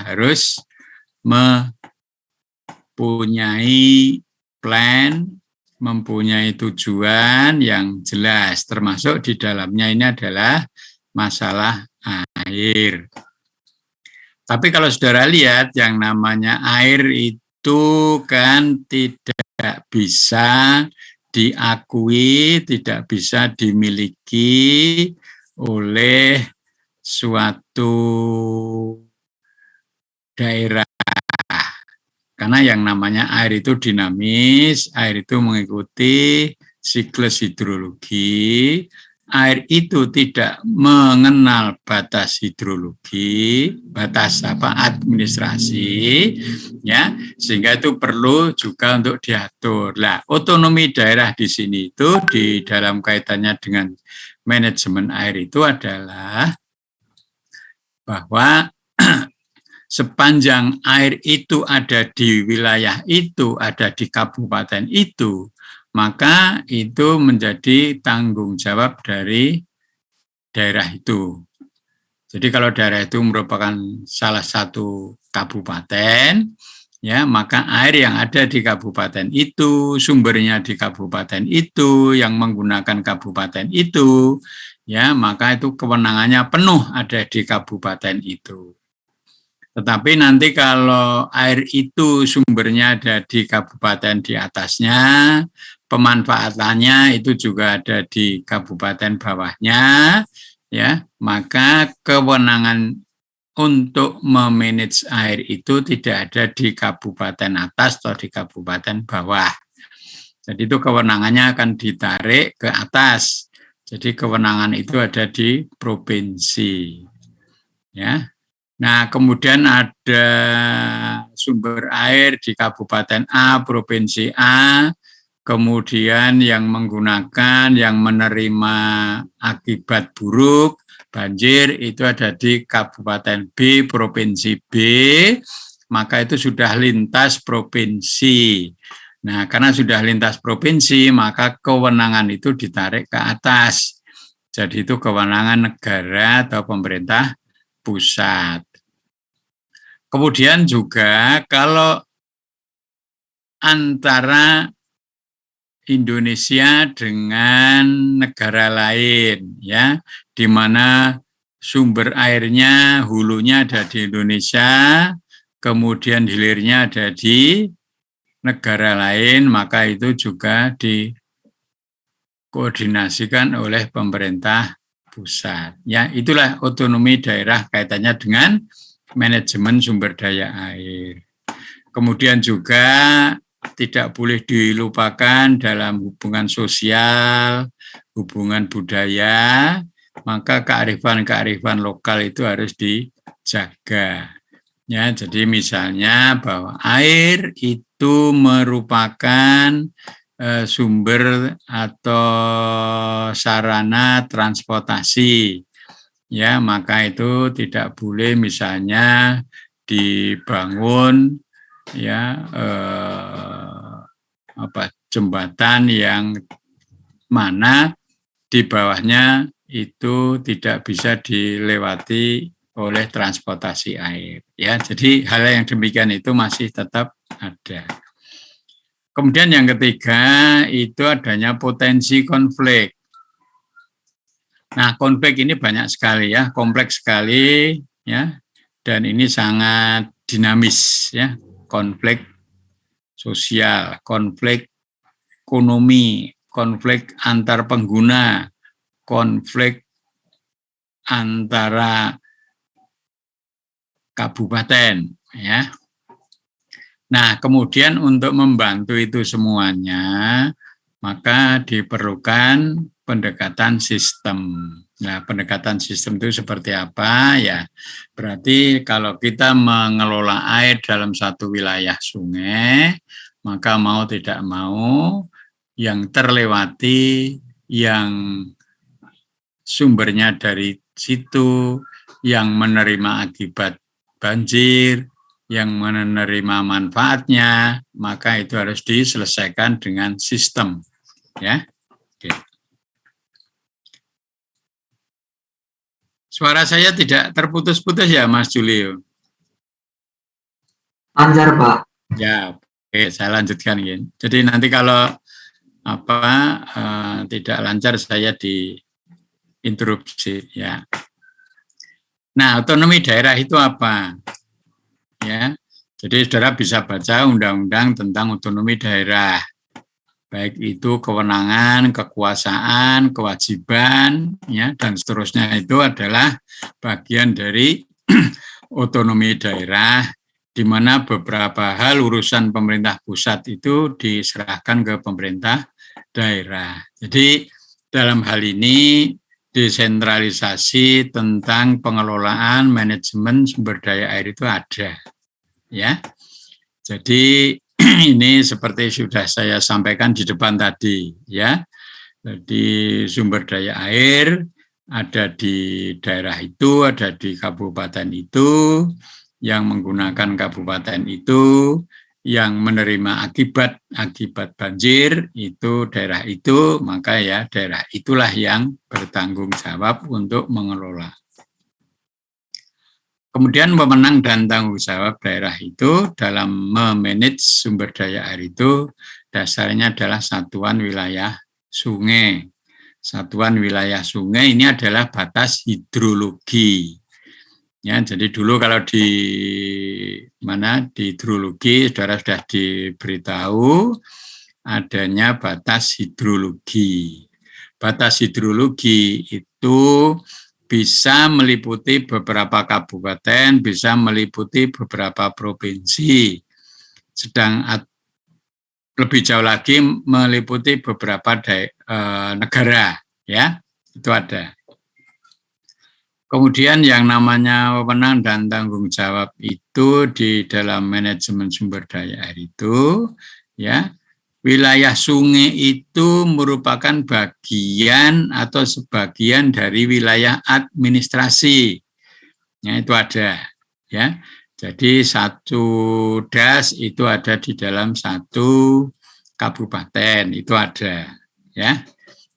harus mempunyai plan, mempunyai tujuan yang jelas, termasuk di dalamnya ini adalah masalah air. Tapi kalau saudara lihat yang namanya air itu kan tidak bisa diakui, tidak bisa dimiliki oleh suatu daerah. Karena yang namanya air itu dinamis, air itu mengikuti siklus hidrologi, air itu tidak mengenal batas hidrologi, batas administrasi, ya, sehingga itu perlu juga untuk diatur. Nah, otonomi daerah di sini itu di dalam kaitannya dengan manajemen air itu adalah bahwa sepanjang air itu ada di wilayah itu, ada di kabupaten itu, maka itu menjadi tanggung jawab dari daerah itu. Jadi kalau daerah itu merupakan salah satu kabupaten, ya, maka air yang ada di kabupaten itu, sumbernya di kabupaten itu, yang menggunakan kabupaten itu, ya, maka itu kewenangannya penuh ada di kabupaten itu. Tetapi nanti kalau air itu sumbernya ada di kabupaten di atasnya, pemanfaatannya itu juga ada di kabupaten bawahnya, ya, maka kewenangan untuk memanage air itu tidak ada di kabupaten atas atau di kabupaten bawah. Jadi itu kewenangannya akan ditarik ke atas. Jadi kewenangan itu ada di provinsi, ya. Nah, kemudian ada sumber air di Kabupaten A, Provinsi A, kemudian yang menggunakan, yang menerima akibat buruk, banjir, itu ada di Kabupaten B, Provinsi B, maka itu sudah lintas provinsi. Nah, karena sudah lintas provinsi, maka kewenangan itu ditarik ke atas. Jadi itu kewenangan negara atau pemerintah pusat. Kemudian juga kalau antara Indonesia dengan negara lain, ya, di mana sumber airnya, hulunya ada di Indonesia, kemudian hilirnya ada di negara lain, maka itu juga dikoordinasikan oleh pemerintah pusat. Ya, itulah otonomi daerah kaitannya dengan manajemen sumber daya air. Kemudian juga tidak boleh dilupakan dalam hubungan sosial, hubungan budaya, maka kearifan-kearifan lokal itu harus dijaga. Ya, jadi misalnya bahwa air itu merupakan sumber atau sarana transportasi, ya, maka itu tidak boleh misalnya dibangun, ya, jembatan yang mana di bawahnya itu tidak bisa dilewati oleh transportasi air, ya. Jadi hal yang demikian itu masih tetap ada. Kemudian yang ketiga itu adanya potensi konflik. Nah, konflik ini banyak sekali, ya, kompleks sekali, ya, dan ini sangat dinamis, ya, konflik sosial, konflik ekonomi, konflik antar pengguna, konflik antara kabupaten, ya. Nah, kemudian untuk membantu itu semuanya, maka diperlukan pendekatan sistem. Nah, pendekatan sistem itu seperti apa? Ya, berarti kalau kita mengelola air dalam satu wilayah sungai, maka mau tidak mau yang terlewati, yang sumbernya dari situ, yang menerima akibat banjir, yang menerima manfaatnya, maka itu harus diselesaikan dengan sistem, ya. Oke. Suara saya tidak terputus-putus ya, Mas Julio? Lancar, Pak. Ya, oke, saya lanjutkan ya. Jadi nanti kalau tidak lancar saya diinterupsi ya. Nah, otonomi daerah itu apa? Ya. Jadi saudara bisa baca undang-undang tentang otonomi daerah. Baik itu kewenangan, kekuasaan, kewajiban, ya, dan seterusnya itu adalah bagian dari otonomi daerah, di mana beberapa hal urusan pemerintah pusat itu diserahkan ke pemerintah daerah. Jadi dalam hal ini desentralisasi tentang pengelolaan manajemen sumber daya air itu ada, ya. Jadi ini seperti sudah saya sampaikan di depan tadi, ya. Jadi sumber daya air ada di daerah itu, ada di kabupaten itu, yang menggunakan kabupaten itu, yang menerima akibat banjir itu daerah itu, maka ya daerah itulah yang bertanggung jawab untuk mengelola. Kemudian pemenang dan tanggung jawab daerah itu dalam memanage sumber daya air itu dasarnya adalah satuan wilayah sungai. Satuan wilayah sungai ini adalah batas hidrologi. Ya, jadi dulu kalau di hidrologi saudara sudah diberitahu adanya batas hidrologi. Batas hidrologi itu bisa meliputi beberapa kabupaten, bisa meliputi beberapa provinsi. Sedang lebih jauh lagi meliputi beberapa negara, ya, itu ada. Kemudian yang namanya wewenang dan tanggung jawab itu di dalam manajemen sumber daya air itu, ya, wilayah sungai itu merupakan bagian atau sebagian dari wilayah administrasi. Ya, itu ada, ya. Jadi satu das itu ada di dalam satu kabupaten, itu ada, ya.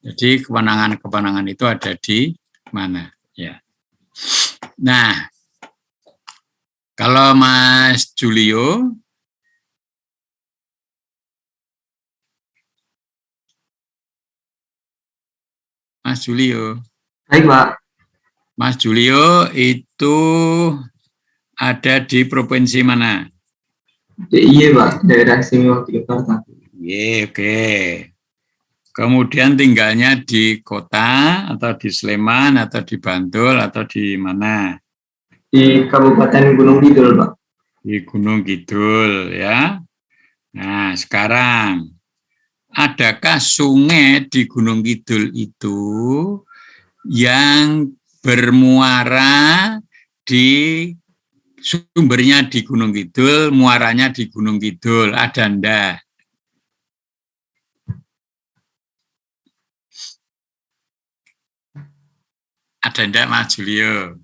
Jadi kewenangan-kewenangan itu ada di mana, ya. Nah, kalau Mas Julio, Baik, Pak. Mas Julio itu ada di provinsi mana? Iya, Pak, daerah istimewa Yogyakarta. Iya, oke. Kemudian tinggalnya di kota atau di Sleman atau di Bantul atau di mana? Di Kabupaten Gunung Kidul, Pak. Di Gunung Kidul, ya. Nah, sekarang adakah sungai di Gunung Kidul itu yang bermuara di sumbernya di Gunung Kidul, muaranya di Gunung Kidul, ada enggak? Ada enggak, Mas Julio?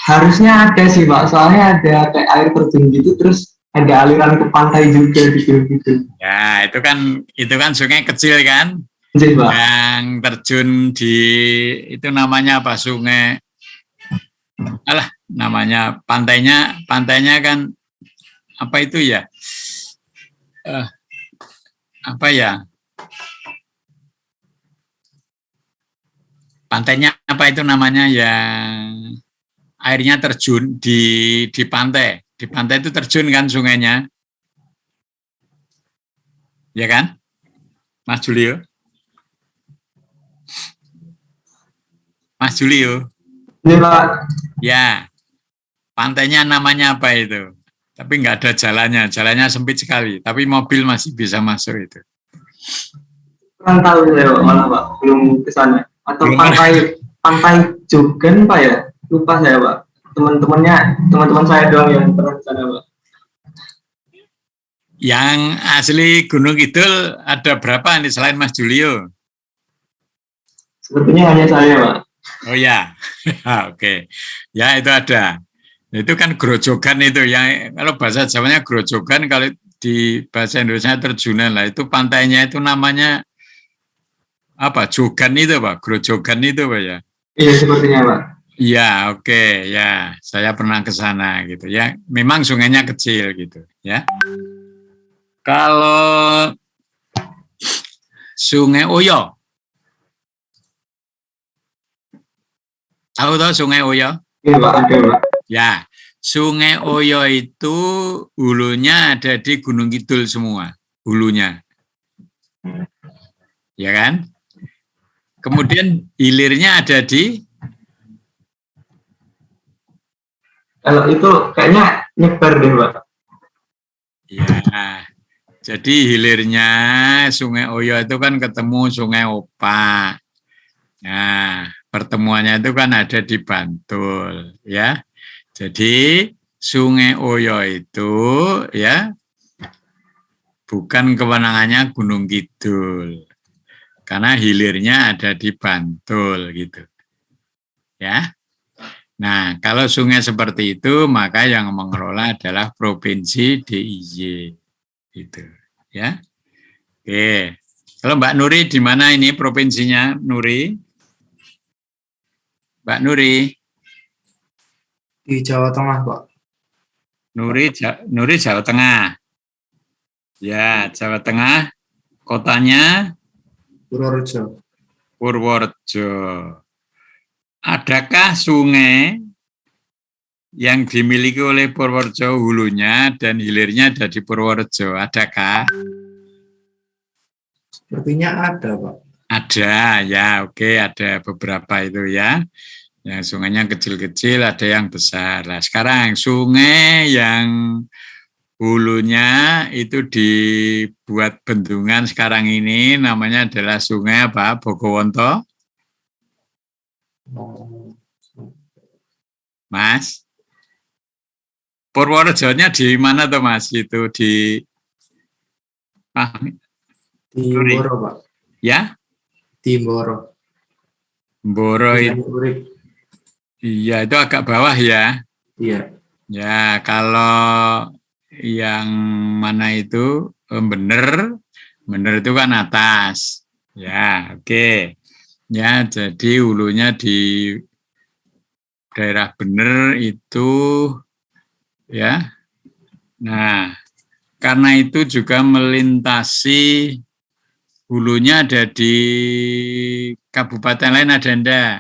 Harusnya ada sih, Pak. Soalnya ada kayak air terjun gitu, terus ada aliran ke pantai juga di Gunung Kidul. Ya, itu kan sungai kecil kan? Iya, Pak. Yang terjun di itu namanya apa? Sungai. Alah, namanya pantainya kan apa itu ya? Apa ya? Pantainya apa itu namanya yang airnya terjun di pantai. Di pantai itu terjun kan sungainya. Ya kan? Mas Julio? Mas Julio? Ini, Pak. Ya, pantainya namanya apa itu? Tapi nggak ada jalannya sempit sekali. Tapi mobil masih bisa masuk itu. Kurang tahu saya, Pak, malah, Pak. Belum ke sana. Atau pantai Jogan, Pak, ya? Lupa saya, Pak. Teman-teman saya doang yang pernah ke sana, Pak. Yang asli Gunung Kidul ada berapa nih selain Mas Julio? Sepertinya hanya saya, Pak. Oh ya, oke. Ya itu ada. Itu kan grojogan itu yang kalau bahasa Jawanya grojogan, kalau di bahasa Indonesia terjunan lah. Itu pantainya itu namanya apa? Jogan itu, Pak. Grojogan itu, Pak, ya. Iya, sepertinya, Pak. Ya, oke, ya. Saya pernah ke sana gitu ya. Memang sungainya kecil gitu ya. Kalau Sungai Oyo, tahu toh Sungai Oyo? Iya Pak, ada Pak. Ya, Sungai Oyo itu hulunya ada di Gunung Kidul semua, hulunya, ya kan? Kemudian hilirnya ada di, Kalau itu kayaknya nyebar deh Pak. ya. Jadi hilirnya Sungai Oyo itu kan ketemu Sungai Opa. Nah, pertemuannya itu kan ada di Bantul, ya. Jadi Sungai Oyo itu ya bukan kewenangannya Gunung Kidul, karena hilirnya ada di Bantul gitu, ya. Nah, kalau sungai seperti itu, maka yang mengelola adalah Provinsi DIY, gitu, ya. Oke, kalau Mbak Nuri di mana ini provinsinya, Nuri? Mbak Nuri, Di Jawa Tengah, Pak. Nuri Jawa Tengah. Ya, Jawa Tengah, kotanya Purworejo. Purworejo. Adakah sungai yang dimiliki oleh Purworejo hulunya dan hilirnya ada di Purworejo? Adakah? Sepertinya ada, Pak. Ada, ya, oke, ada beberapa itu ya. Yang sungainya kecil-kecil, ada yang besar. Nah, sekarang sungai yang hulunya itu dibuat bendungan sekarang ini namanya adalah Sungai apa? Bogowonto, Mas. Purworejonya di mana tuh Mas? Itu di Di Nuri. Mboro, Pak. Ya, Di Mboro. Mboro itu. Iya, itu agak bawah ya. Iya. Ya, kalau yang mana itu bener itu kan atas. Ya, oke. Ya, jadi hulunya di daerah bener itu ya. Nah, karena itu juga melintasi hulunya ada di kabupaten lain ada enggak?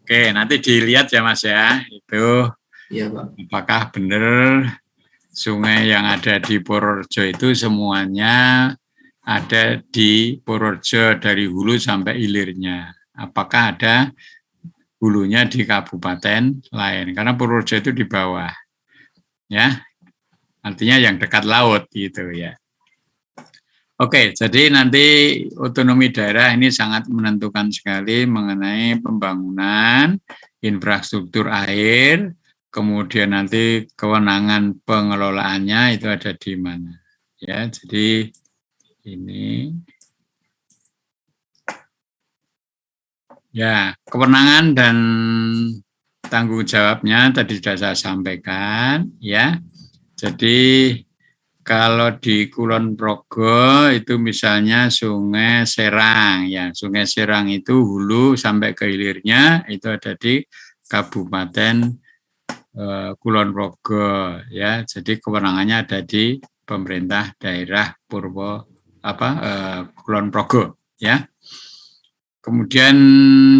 Oke, nanti dilihat ya Mas ya. Itu Iya, Pak. apakah benar sungai yang ada di Purworejo itu semuanya ada di Purworejo dari hulu sampai hilirnya. Apakah ada hulunya di kabupaten lain? Karena Purworejo itu di bawah. Ya. Artinya yang dekat laut gitu ya. Oke, jadi nanti otonomi daerah ini sangat menentukan sekali mengenai pembangunan infrastruktur air, kemudian nanti kewenangan pengelolaannya itu ada di mana. Ya, jadi ini ya kewenangan dan tanggung jawabnya tadi sudah saya sampaikan ya. Jadi kalau di Kulon Progo itu misalnya Sungai Serang ya, Sungai Serang itu hulu sampai ke hilirnya itu ada di Kabupaten Kulon Progo ya. Jadi kewenangannya ada di pemerintah daerah Kulon Progo ya. Kemudian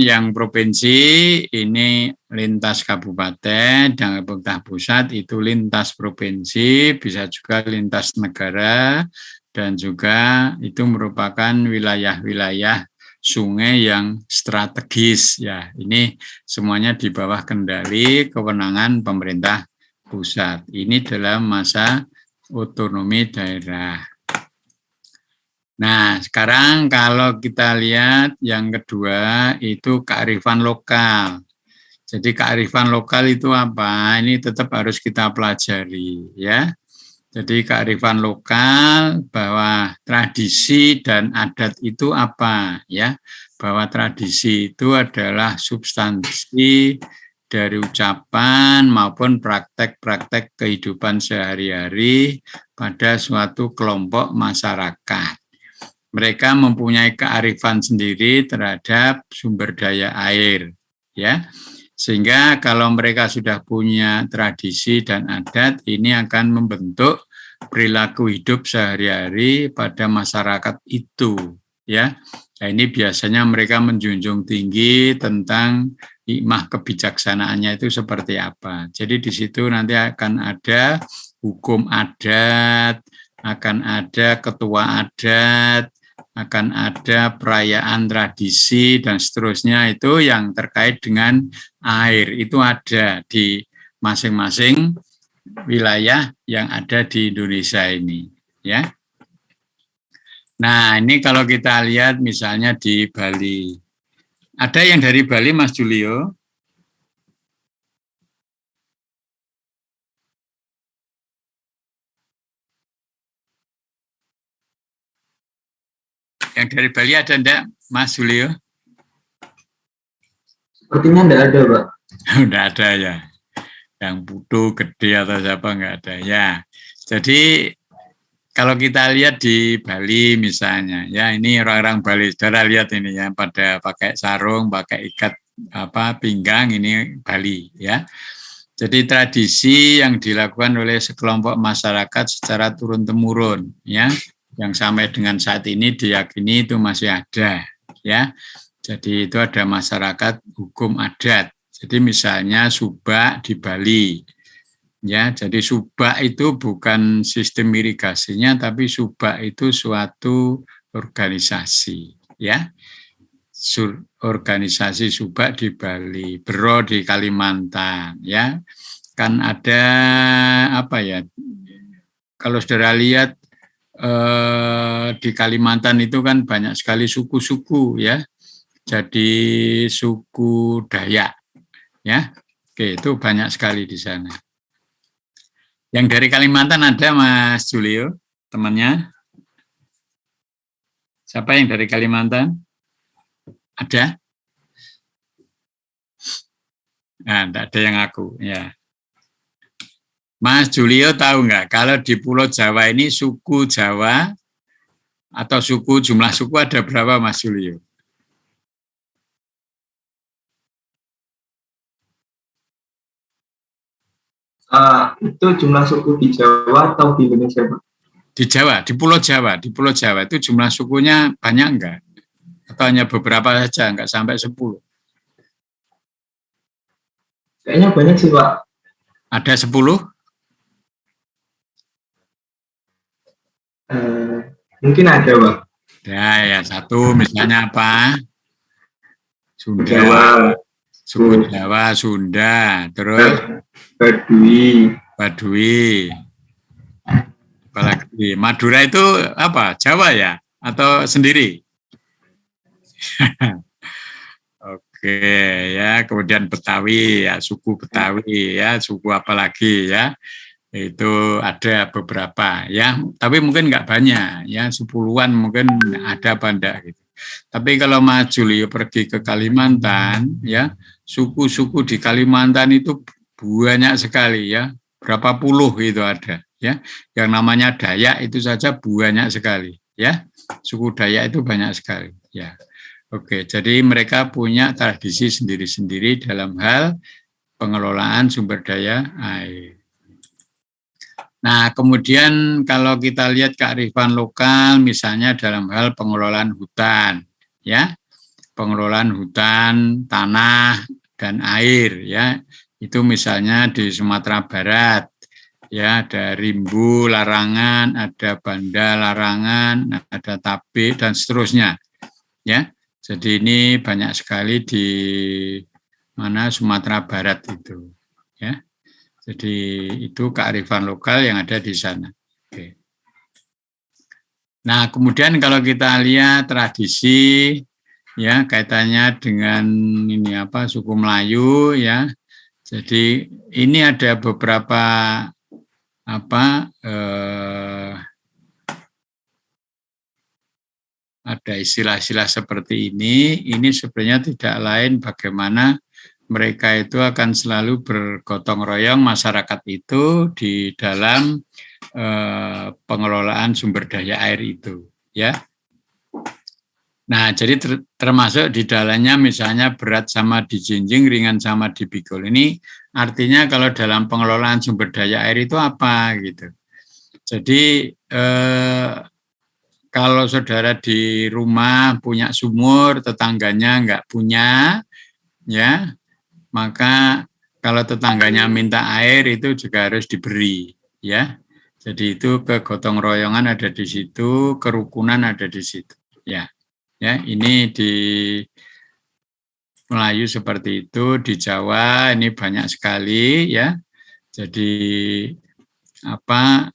yang provinsi ini lintas kabupaten dan pemerintah pusat itu lintas provinsi, bisa juga lintas negara dan juga itu merupakan wilayah-wilayah sungai yang strategis ya. Ini semuanya di bawah kendali kewenangan pemerintah pusat. Ini dalam masa otonomi daerah. Nah, sekarang kalau kita lihat yang kedua itu kearifan lokal. Jadi kearifan lokal itu apa? Ini tetap harus kita pelajari ya. Jadi kearifan lokal bahwa tradisi dan adat itu apa ya? Bahwa tradisi itu adalah substansi dari ucapan maupun praktek-praktek kehidupan sehari-hari pada suatu kelompok masyarakat. mereka mempunyai kearifan sendiri terhadap sumber daya air, ya. Sehingga kalau mereka sudah punya tradisi dan adat, ini akan membentuk perilaku hidup sehari-hari pada masyarakat itu, ya. Nah, ini biasanya mereka menjunjung tinggi tentang hikmah kebijaksanaannya itu seperti apa. Jadi di situ nanti akan ada hukum adat, akan ada ketua adat, akan ada perayaan tradisi dan seterusnya, itu yang terkait dengan air itu ada di masing-masing wilayah yang ada di Indonesia ini, ya. Nah, ini kalau kita lihat misalnya di Bali. Ada yang dari Bali, Mas Julio? Yang dari Bali ada enggak, Mas Julio? Sepertinya enggak ada, Pak. Enggak ada ya. Yang Putu, Gede atau siapa enggak ada ya. Jadi kalau kita lihat di Bali misalnya, ya ini orang-orang Bali, saudara lihat ini ya, pada pakai sarung, pakai ikat pinggang, ini Bali ya. Jadi tradisi yang dilakukan oleh sekelompok masyarakat secara turun-temurun, ya, yang sampai dengan saat ini diyakini itu masih ada, ya. Jadi itu ada masyarakat hukum adat. Jadi misalnya Subak di Bali, ya. Jadi Subak itu bukan sistem irigasinya, tapi Subak itu suatu organisasi, ya. Organisasi Subak di Bali, Bero di Kalimantan, ya. Kan ada apa ya? Kalau saudara lihat di Kalimantan itu kan banyak sekali suku-suku, ya. Jadi suku Dayak, ya. Oke, itu banyak sekali di sana. Yang dari Kalimantan ada Mas Julio, temannya? Siapa yang dari Kalimantan? Ada? Nah, tidak ada yang aku, ya. Mas Julio tahu nggak, kalau di Pulau Jawa ini suku Jawa atau jumlah suku ada berapa, Mas Julio? Itu jumlah suku di Jawa atau di Indonesia, Pak? Di Jawa, di Pulau Jawa itu jumlah sukunya banyak enggak? Atau hanya beberapa saja, enggak sampai 10? Kayaknya banyak sih, Pak. Ada 10? Mungkin ada, Pak. Ya, satu misalnya apa? Sunda. Jawa. Suku Jawa, Sunda, terus Baduy. Apalagi Madura itu apa? Jawa ya? Atau sendiri? Oke, ya. Kemudian Betawi, ya, suku Betawi, ya, suku apa lagi, ya? Itu ada beberapa, ya. Tapi mungkin nggak banyak, ya. 10-an mungkin ada apa enggak gitu. Tapi kalau Mas Julio pergi ke Kalimantan, ya, suku-suku di Kalimantan itu banyak sekali, ya. Berapa puluh itu ada, ya. Yang namanya Dayak itu saja banyak sekali, ya. Suku Dayak itu banyak sekali, ya. Oke, jadi mereka punya tradisi sendiri-sendiri dalam hal pengelolaan sumber daya air. Nah, kemudian kalau kita lihat kearifan lokal, misalnya dalam hal pengelolaan hutan, ya, pengelolaan hutan, tanah, dan air, ya, itu misalnya di Sumatera Barat, ya, ada Rimbu larangan, ada Banda larangan, ada Tabe, dan seterusnya, ya. Jadi ini banyak sekali di mana Sumatera Barat itu, ya. Jadi itu kearifan lokal yang ada di sana. Oke. Nah, kemudian kalau kita lihat tradisi, ya, kaitannya dengan ini apa, suku Melayu, ya. Jadi ini ada beberapa ada istilah-istilah seperti ini sebenarnya tidak lain bagaimana mereka itu akan selalu bergotong royong masyarakat itu di dalam pengelolaan sumber daya air itu, ya. Nah, jadi termasuk di dalamnya misalnya berat sama dijinjing, ringan sama dipikul. Ini artinya kalau dalam pengelolaan sumber daya air itu apa gitu. Jadi kalau saudara di rumah punya sumur, tetangganya enggak punya, ya, maka kalau tetangganya minta air itu juga harus diberi, ya. Jadi itu kegotong royongan ada di situ, kerukunan ada di situ, ya. Ya, ini di Melayu seperti itu, di Jawa ini banyak sekali, ya. Jadi apa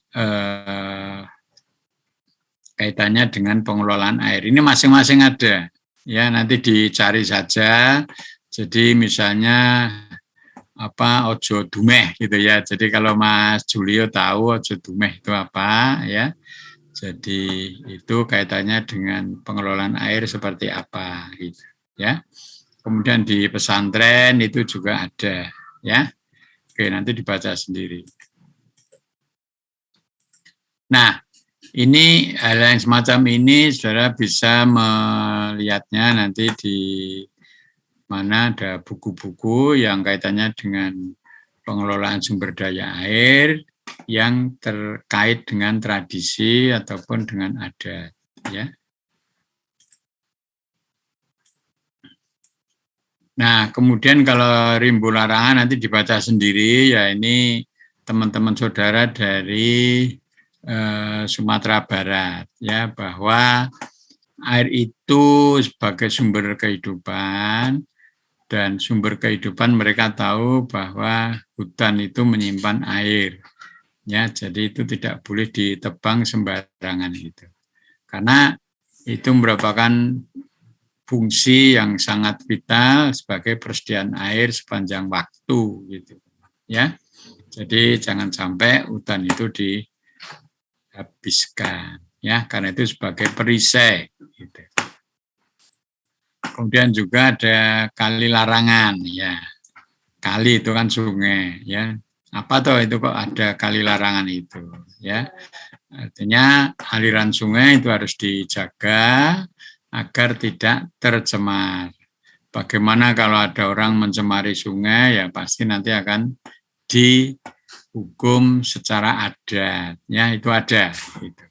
kaitannya dengan pengelolaan air. Ini masing-masing ada, ya. Nanti dicari saja. Jadi misalnya apa ojo dumeh gitu ya. Jadi kalau Mas Julio tahu ojo dumeh itu apa, ya. Jadi itu kaitannya dengan pengelolaan air seperti apa gitu, ya. Kemudian di pesantren itu juga ada, ya. Oke, nanti dibaca sendiri. Nah, ini hal yang semacam ini saudara bisa melihatnya nanti di mana ada buku-buku yang kaitannya dengan pengelolaan sumber daya air yang terkait dengan tradisi ataupun dengan adat, ya. Nah, kemudian kalau rimbu larangan nanti dibaca sendiri, ya ini teman-teman saudara dari Sumatera Barat, ya, bahwa air itu sebagai sumber kehidupan dan sumber kehidupan mereka tahu bahwa hutan itu menyimpan air, ya, jadi itu tidak boleh ditebang sembarangan gitu, karena itu merupakan fungsi yang sangat vital sebagai persediaan air sepanjang waktu gitu, ya. Jadi jangan sampai hutan itu dihabiskan, ya, karena itu sebagai perisai gitu. Kemudian juga ada kali larangan, ya. Kali itu kan sungai, ya. Apa toh itu kok ada kali larangan itu, ya. Artinya aliran sungai itu harus dijaga agar tidak tercemar. Bagaimana kalau ada orang mencemari sungai, ya pasti nanti akan dihukum secara adat, ya itu ada. Gitu.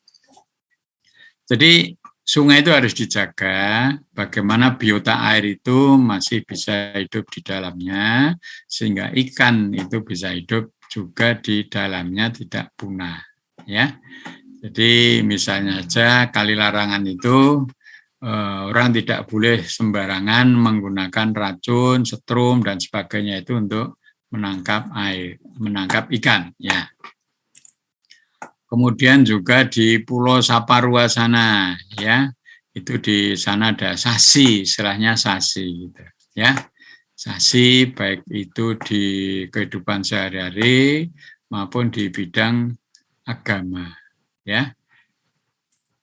Jadi sungai itu harus dijaga, bagaimana biota air itu masih bisa hidup di dalamnya, sehingga ikan itu bisa hidup juga di dalamnya tidak punah. Ya, jadi misalnya saja kali larangan itu orang tidak boleh sembarangan menggunakan racun, setrum dan sebagainya itu untuk menangkap air, menangkap ikan, ya. Kemudian juga di Pulau Saparua sana, ya, itu di sana ada sasi, istilahnya sasi, gitu, ya. Sasi baik itu di kehidupan sehari-hari maupun di bidang agama, ya.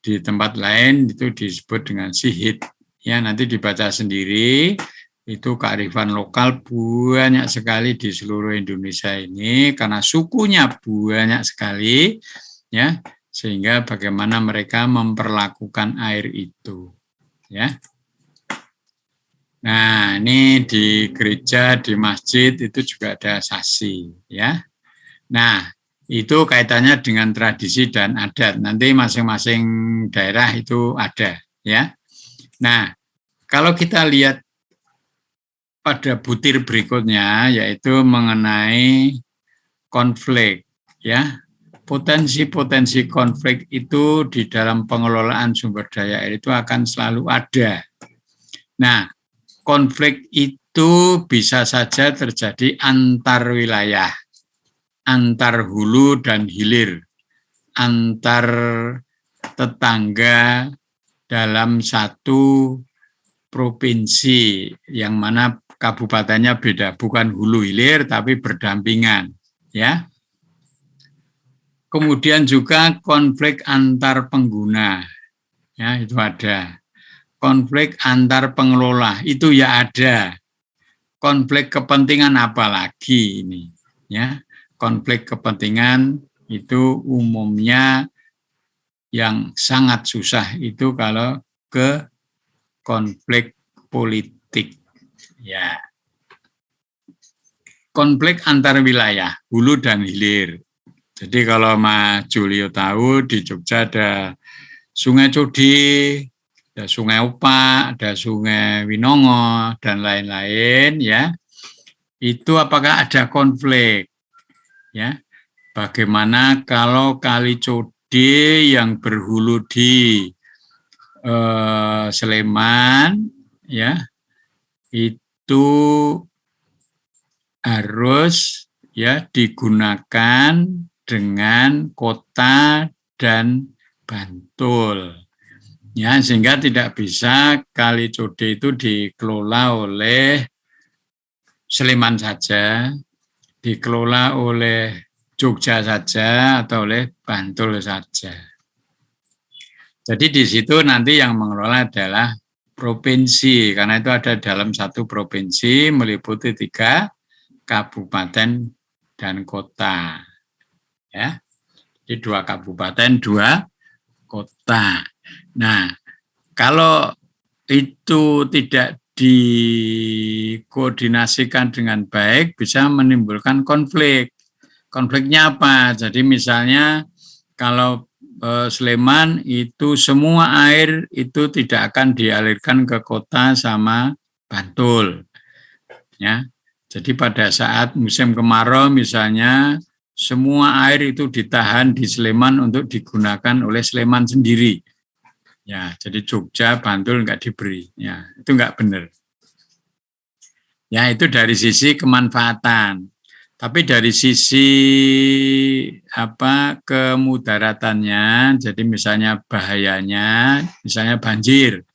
Di tempat lain itu disebut dengan sihit, ya, nanti dibaca sendiri. Itu kearifan lokal banyak sekali di seluruh Indonesia ini karena sukunya banyak sekali, ya, sehingga bagaimana mereka memperlakukan air itu, ya. Nah, ini di gereja, di masjid itu juga ada sasi, ya. Nah, itu kaitannya dengan tradisi dan adat. Nanti masing-masing daerah itu ada, ya. Nah, kalau kita lihat pada butir berikutnya, yaitu mengenai konflik, ya. Potensi-potensi konflik itu di dalam pengelolaan sumber daya air itu akan selalu ada. Nah, konflik itu bisa saja terjadi antar wilayah, antar hulu dan hilir, antar tetangga dalam satu provinsi yang mana kabupatennya beda, bukan hulu hilir tapi berdampingan, ya. Kemudian juga konflik antar pengguna, ya, itu ada. Konflik antar pengelola itu ya ada. Konflik kepentingan apalagi ini, ya. Konflik kepentingan itu umumnya yang sangat susah itu kalau ke konflik politik. Ya. Konflik antar wilayah, hulu dan hilir. Jadi kalau Mas Julio tahu di Jogja ada Sungai Codi, ada Sungai Opak, ada Sungai Winongo dan lain-lain ya. Itu apakah ada konflik? Ya. Bagaimana kalau Kali Codi yang berhulu di Sleman ya, itu harus ya digunakan dengan kota dan Bantul. Ya, sehingga tidak bisa Kali Codi itu dikelola oleh Sleman saja, dikelola oleh Jogja saja atau oleh Bantul saja. Jadi di situ nanti yang mengelola adalah provinsi, karena itu ada dalam satu provinsi meliputi 3 kabupaten dan kota. Ya. Jadi 2 kabupaten, 2 kota. Nah, kalau itu tidak dikoordinasikan dengan baik, bisa menimbulkan konflik. Konfliknya apa? Jadi misalnya kalau Sleman itu semua air itu tidak akan dialirkan ke kota sama Bantul. Ya. Jadi pada saat musim kemarau misalnya semua air itu ditahan di Sleman untuk digunakan oleh Sleman sendiri. Ya, jadi Jogja, Bantul enggak diberi. Ya, itu enggak benar. Ya, itu dari sisi kemanfaatan. Tapi dari sisi kemudaratannya, jadi misalnya bahayanya, misalnya banjir.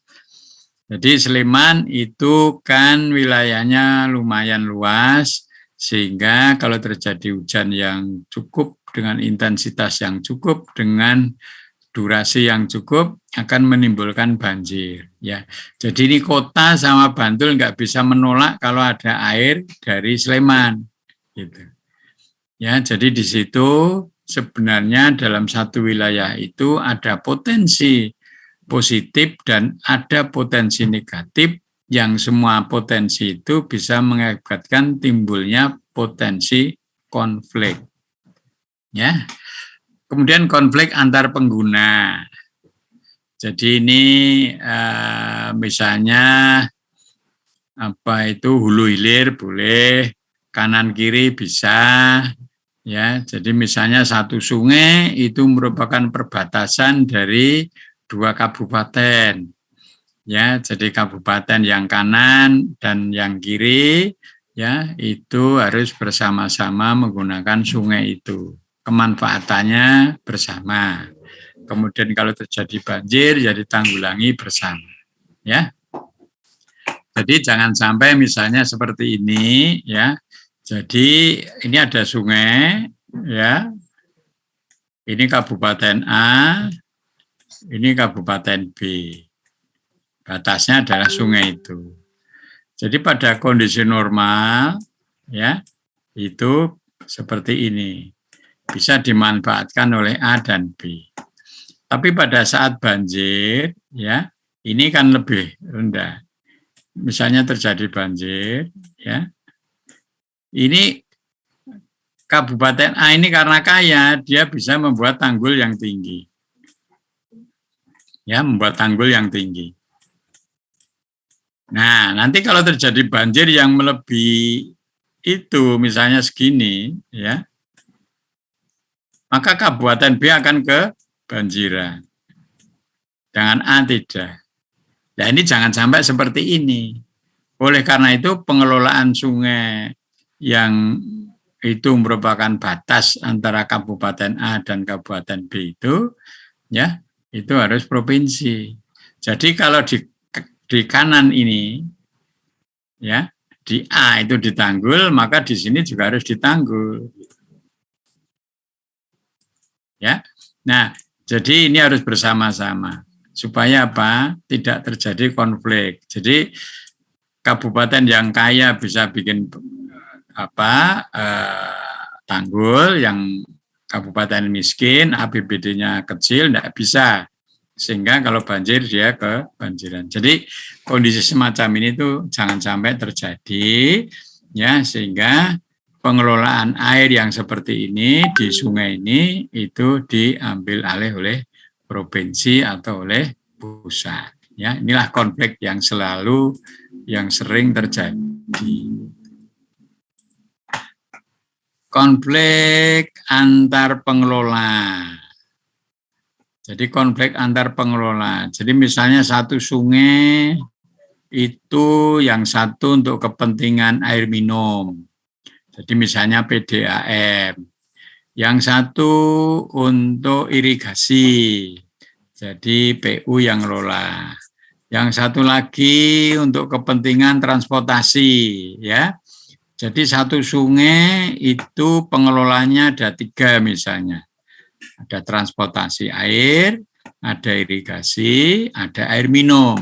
Jadi Sleman itu kan wilayahnya lumayan luas, sehingga kalau terjadi hujan yang cukup dengan intensitas yang cukup dengan durasi yang cukup akan menimbulkan banjir. Ya, jadi ini kota sama Bantul nggak bisa menolak kalau ada air dari Sleman. Gitu. Ya, jadi di situ sebenarnya dalam satu wilayah itu ada potensi positif dan ada potensi negatif yang semua potensi itu bisa mengakibatkan timbulnya potensi konflik. Ya. Kemudian konflik antar pengguna. Jadi ini misalnya hulu hilir boleh, kanan kiri bisa, ya. Jadi misalnya satu sungai itu merupakan perbatasan dari 2 kabupaten, ya. Jadi kabupaten yang kanan dan yang kiri, ya, itu harus bersama-sama menggunakan sungai itu. Kemanfaatannya bersama. Kemudian kalau terjadi banjir, ya ditanggulangi bersama, ya. Jadi jangan sampai misalnya seperti ini, ya. Jadi ini ada sungai, ya. Ini Kabupaten A, ini Kabupaten B. Batasnya adalah sungai itu. Jadi pada kondisi normal, ya, itu seperti ini. Bisa dimanfaatkan oleh A dan B. Tapi pada saat banjir, ya, ini kan lebih rendah. Misalnya terjadi banjir, ya. Ini Kabupaten A ini karena kaya, dia bisa membuat tanggul yang tinggi. Ya, membuat tanggul yang tinggi. Nah, nanti kalau terjadi banjir yang melebihi itu, misalnya segini, ya, maka Kabupaten B akan kebanjiran. Dengan A tidak. Nah, ini jangan sampai seperti ini. Oleh karena itu pengelolaan sungai yang itu merupakan batas antara Kabupaten A dan Kabupaten B itu, ya, itu harus provinsi. Jadi kalau di kanan ini, ya, di A itu ditanggul, maka di sini juga harus ditanggul. Ya, nah, jadi ini harus bersama-sama supaya apa? Tidak terjadi konflik. Jadi kabupaten yang kaya bisa bikin tanggul, yang kabupaten miskin APBD-nya kecil tidak bisa. sehingga kalau banjir dia kebanjiran. Jadi kondisi semacam ini tuh jangan sampai terjadi, ya, sehingga pengelolaan air yang seperti ini di sungai ini itu diambil alih oleh provinsi atau oleh pusat. Ya, inilah konflik yang sering terjadi. Konflik antar pengelola. Jadi konflik antar pengelola. Jadi misalnya satu sungai itu yang satu untuk kepentingan air minum. Jadi misalnya PDAM. Yang satu untuk irigasi. Jadi PU yang ngelola. Yang satu lagi untuk kepentingan transportasi, ya. Jadi satu sungai itu pengelolanya ada 3 misalnya. Ada transportasi air, ada irigasi, ada air minum.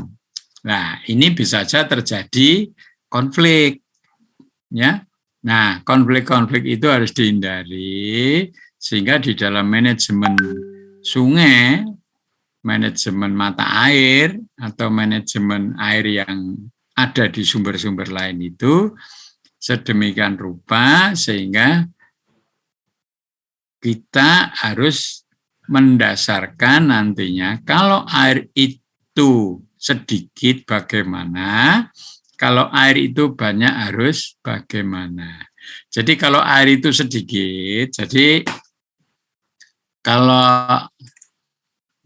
Nah, ini bisa saja terjadi konflik, ya. Nah, konflik-konflik itu harus dihindari sehingga di dalam manajemen sungai, manajemen mata air atau manajemen air yang ada di sumber-sumber lain itu sedemikian rupa sehingga kita harus mendasarkan nantinya kalau air itu sedikit bagaimana, kalau air itu banyak harus bagaimana. Jadi kalau air itu sedikit, jadi kalau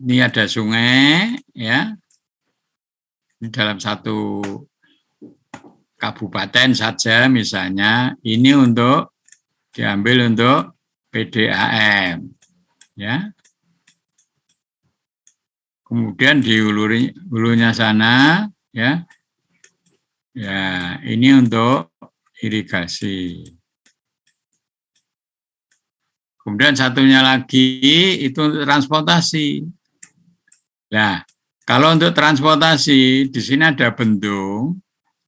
ini ada sungai, ya, di dalam satu kabupaten saja misalnya, ini untuk diambil untuk PDAM, ya. Kemudian di hulunya sana, ya, ya ini untuk irigasi. Kemudian satunya lagi itu untuk transportasi. Nah, kalau untuk transportasi di sini ada bendung,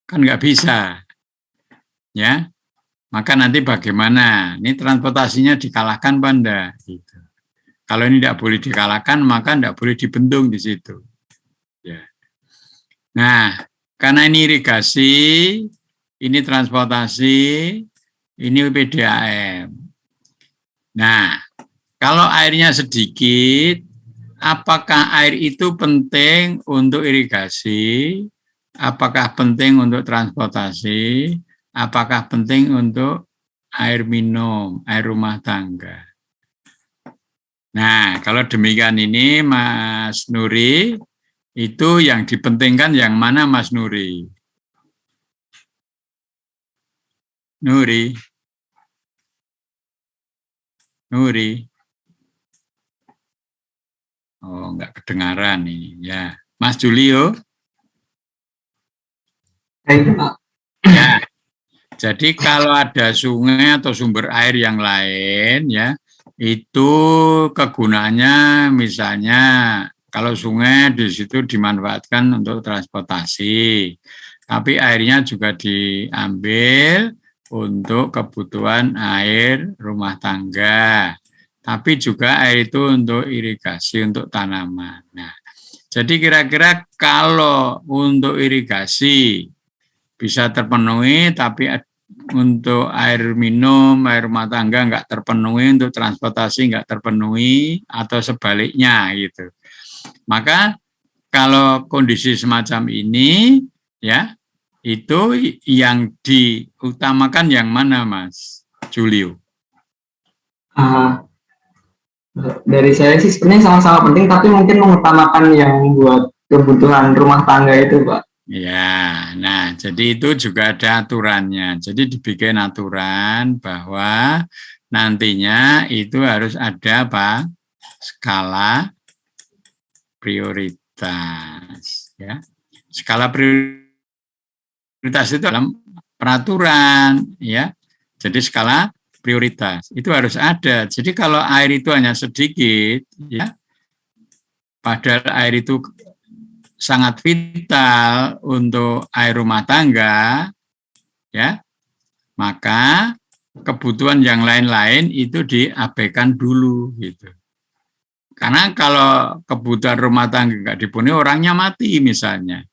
kan nggak bisa, ya. Maka nanti bagaimana? Ini transportasinya dikalahkan apa enggak? Gitu. Kalau ini tidak boleh dikalahkan, maka tidak boleh dibendung di situ. Ya. Nah, karena ini irigasi, ini transportasi, ini PDAM. Nah, kalau airnya sedikit, apakah air itu penting untuk irigasi? Apakah penting untuk transportasi? Apakah penting untuk air minum, air rumah tangga? Nah, kalau demikian ini Mas Nuri, itu yang dipentingkan yang mana Mas Nuri? Nuri? Oh, enggak kedengaran ini. Ya, Mas Julio? Ya, jadi kalau ada sungai atau sumber air yang lain, ya, itu kegunaannya misalnya kalau sungai di situ dimanfaatkan untuk transportasi, tapi airnya juga diambil untuk kebutuhan air rumah tangga, tapi juga air itu untuk irigasi untuk tanaman. Nah, jadi kira-kira kalau untuk irigasi bisa terpenuhi, tapi untuk air minum, air rumah tangga nggak terpenuhi, untuk transportasi nggak terpenuhi, atau sebaliknya gitu. Maka kalau kondisi semacam ini, ya, itu yang diutamakan yang mana, Mas Julio? Dari saya sih sebenarnya sama-sama penting, tapi mungkin mengutamakan yang buat kebutuhan rumah tangga itu, Pak. Ya, nah jadi itu juga ada aturannya. Jadi dibikin aturan bahwa nantinya itu harus ada apa? Skala prioritas, ya. Skala prioritas itu dalam peraturan, ya. Jadi skala prioritas itu harus ada. Jadi kalau air itu hanya sedikit, ya, padahal air itu sangat vital untuk air rumah tangga, ya, maka kebutuhan yang lain-lain itu diabaikan dulu, gitu. Karena kalau kebutuhan rumah tangga nggak dipenuhi, orangnya mati misalnya.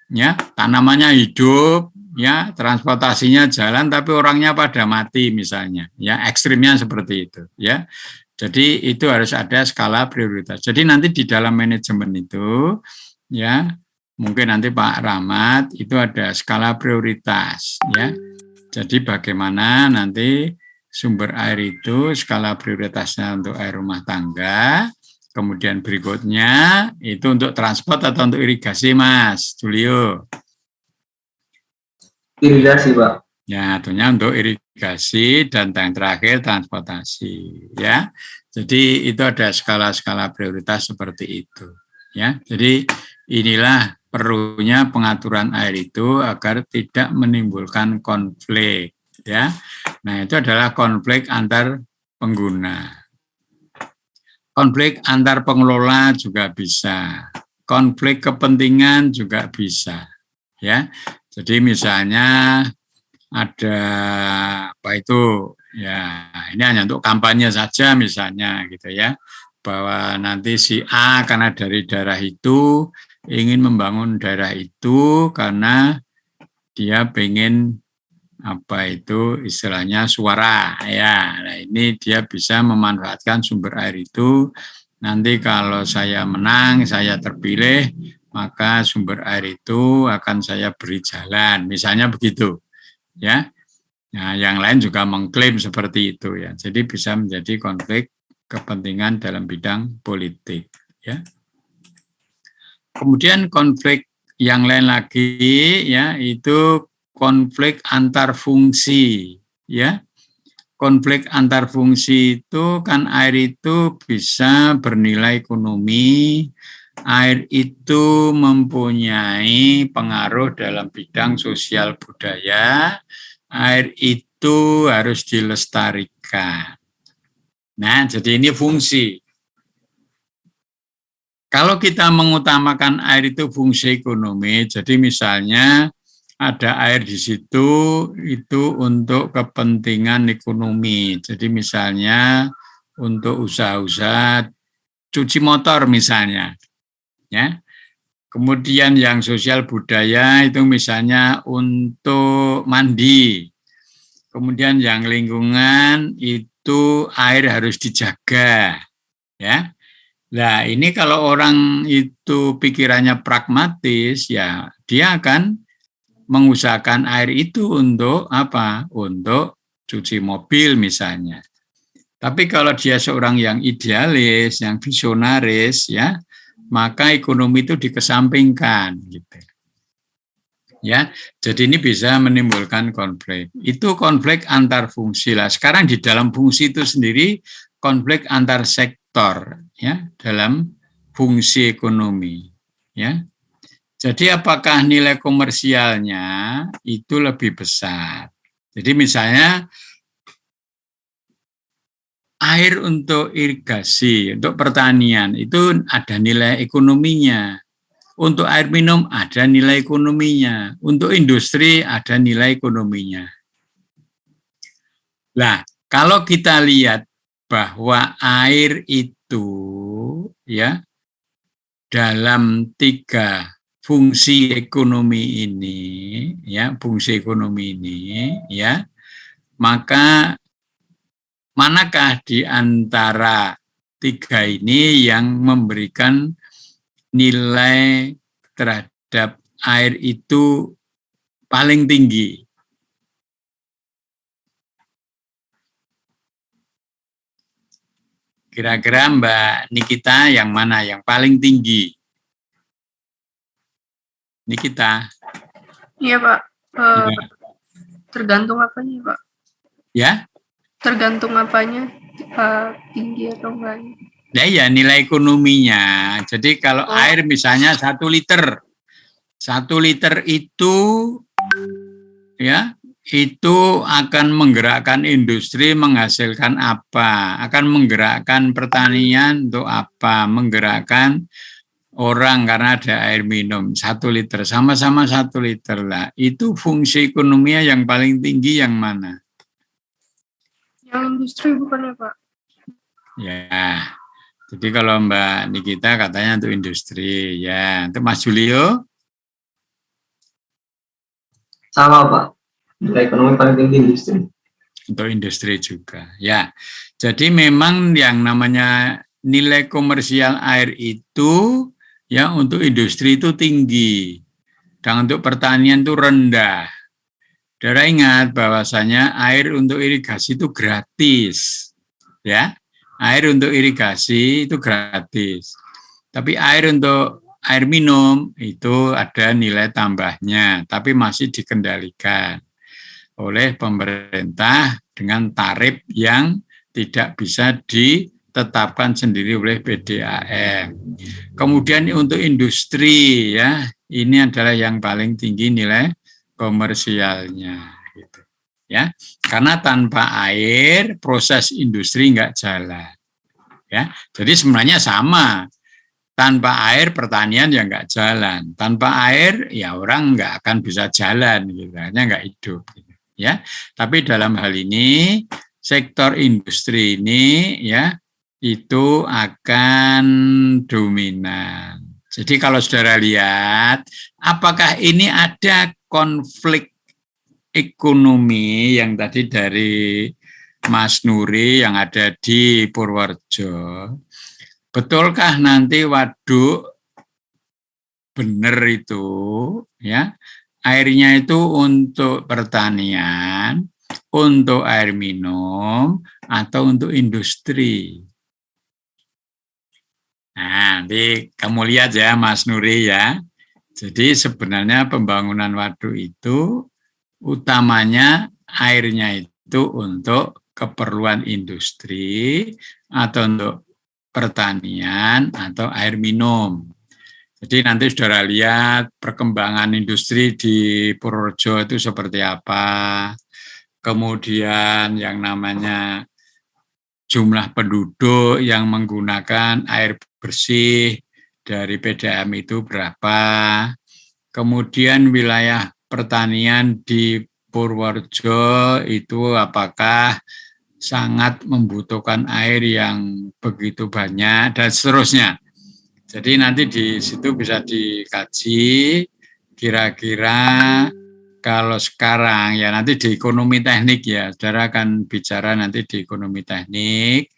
Ya, tanamannya hidup, ya, transportasinya jalan, tapi orangnya pada mati misalnya. Ya, ekstrimnya seperti itu. Ya, jadi itu harus ada skala prioritas. Jadi nanti di dalam manajemen itu, ya, mungkin nanti Pak Rahmat itu ada skala prioritas. Ya, jadi bagaimana nanti sumber air itu skala prioritasnya untuk air rumah tangga. Kemudian berikutnya itu untuk transport atau untuk irigasi, Mas Julio? Irigasi, Pak. Ya, tentunya untuk irigasi dan yang terakhir transportasi, ya. Jadi itu ada skala-skala prioritas seperti itu, ya. Jadi inilah perlunya pengaturan air itu agar tidak menimbulkan konflik, ya. Nah, itu adalah konflik antar pengguna. Konflik antar pengelola juga bisa, konflik kepentingan juga bisa, ya. Jadi misalnya ada apa itu, ya ini hanya untuk kampanye saja misalnya gitu ya, bahwa nanti si A karena dari daerah itu ingin membangun daerah itu karena dia pengen apa itu istilahnya suara ya. Nah, ini dia bisa memanfaatkan sumber air itu. Nanti kalau saya menang, saya terpilih, maka sumber air itu akan saya beri jalan. Misalnya begitu, ya. Nah, yang lain juga mengklaim seperti itu ya. Jadi bisa menjadi konflik kepentingan dalam bidang politik, ya. Kemudian konflik yang lain lagi ya itu konflik antar fungsi, ya. Konflik antar fungsi itu kan air itu bisa bernilai ekonomi, air itu mempunyai pengaruh dalam bidang sosial budaya, air itu harus dilestarikan. Nah, jadi ini fungsi. Kalau kita mengutamakan air itu fungsi ekonomi, jadi misalnya ada air di situ itu untuk kepentingan ekonomi. Jadi misalnya untuk usaha-usaha cuci motor misalnya, ya. Kemudian yang sosial budaya itu misalnya untuk mandi. Kemudian yang lingkungan itu air harus dijaga, ya. Nah, ini kalau orang itu pikirannya pragmatis, ya dia akan mengusahakan air itu untuk apa? Untuk cuci mobil misalnya. Tapi kalau dia seorang yang idealis, yang visionaris, ya, maka ekonomi itu dikesampingkan, gitu. Ya, jadi ini bisa menimbulkan konflik. Itu konflik antar fungsi lah. Sekarang di dalam fungsi itu sendiri konflik antar sektor, ya, dalam fungsi ekonomi, ya. Jadi apakah nilai komersialnya itu lebih besar? Jadi misalnya air untuk irigasi, untuk pertanian itu ada nilai ekonominya. Untuk air minum ada nilai ekonominya. Untuk industri ada nilai ekonominya. Nah, kalau kita lihat bahwa air itu ya dalam 3 fungsi ekonomi ini, ya, fungsi ekonomi ini, ya, maka manakah di antara 3 ini yang memberikan nilai terhadap air itu paling tinggi? Kira-kira Mbak Nikita yang mana yang paling tinggi? Nikita. Iya, Pak. Ya. Tergantung apanya, Pak? Ya? Tergantung apanya, tinggi atau enggaknya. Nah, ya nilai ekonominya. Jadi kalau air misalnya 1 liter. 1 liter itu ya, itu akan menggerakkan industri menghasilkan apa? Akan menggerakkan pertanian untuk apa? Menggerakkan orang karena ada air minum 1 liter, sama-sama 1 liter lah. Itu fungsi ekonominya yang paling tinggi yang mana? Yang industri bukannya, Pak? Ya, Jadi kalau Mbak Nikita katanya untuk industri, ya. Untuk Mas Julio? Sama Pak, nilai ekonomi paling tinggi industri. Untuk industri juga, ya. Jadi memang yang namanya nilai komersial air itu, ya untuk industri itu tinggi, dan untuk pertanian itu rendah. Saudara ingat bahwasanya air untuk irigasi itu gratis, ya. Air untuk irigasi itu gratis. Tapi air untuk air minum itu ada nilai tambahnya, tapi masih dikendalikan oleh pemerintah dengan tarif yang tidak bisa ditetapkan sendiri oleh PDAM. Kemudian untuk industri, ya, ini adalah yang paling tinggi nilai komersialnya, gitu. Ya, karena tanpa air proses industri nggak jalan. Ya, jadi sebenarnya sama. Tanpa air pertanian ya nggak jalan. Tanpa air ya orang nggak akan bisa jalan, gitu. Hanya nggak hidup. Gitu. Ya, tapi dalam hal ini sektor industri ini ya itu akan dominan. Jadi kalau saudara lihat, apakah ini ada konflik ekonomi yang tadi dari Mas Nuri yang ada di Purworejo, betulkah nanti waduk bener itu, ya, airnya itu untuk pertanian, untuk air minum, atau untuk industri? Nah, nanti kamu lihat ya Mas Nuri ya. Jadi sebenarnya pembangunan waduk itu utamanya airnya itu untuk keperluan industri atau untuk pertanian atau air minum. Jadi nanti saudara lihat perkembangan industri di Purworejo itu seperti apa. Kemudian yang namanya jumlah penduduk yang menggunakan air bersih dari PDAM itu berapa. Kemudian wilayah pertanian di Purworejo itu apakah sangat membutuhkan air yang begitu banyak dan seterusnya. Jadi nanti di situ bisa dikaji kira-kira kalau sekarang ya nanti di ekonomi teknik ya, saudara akan bicara nanti di ekonomi teknik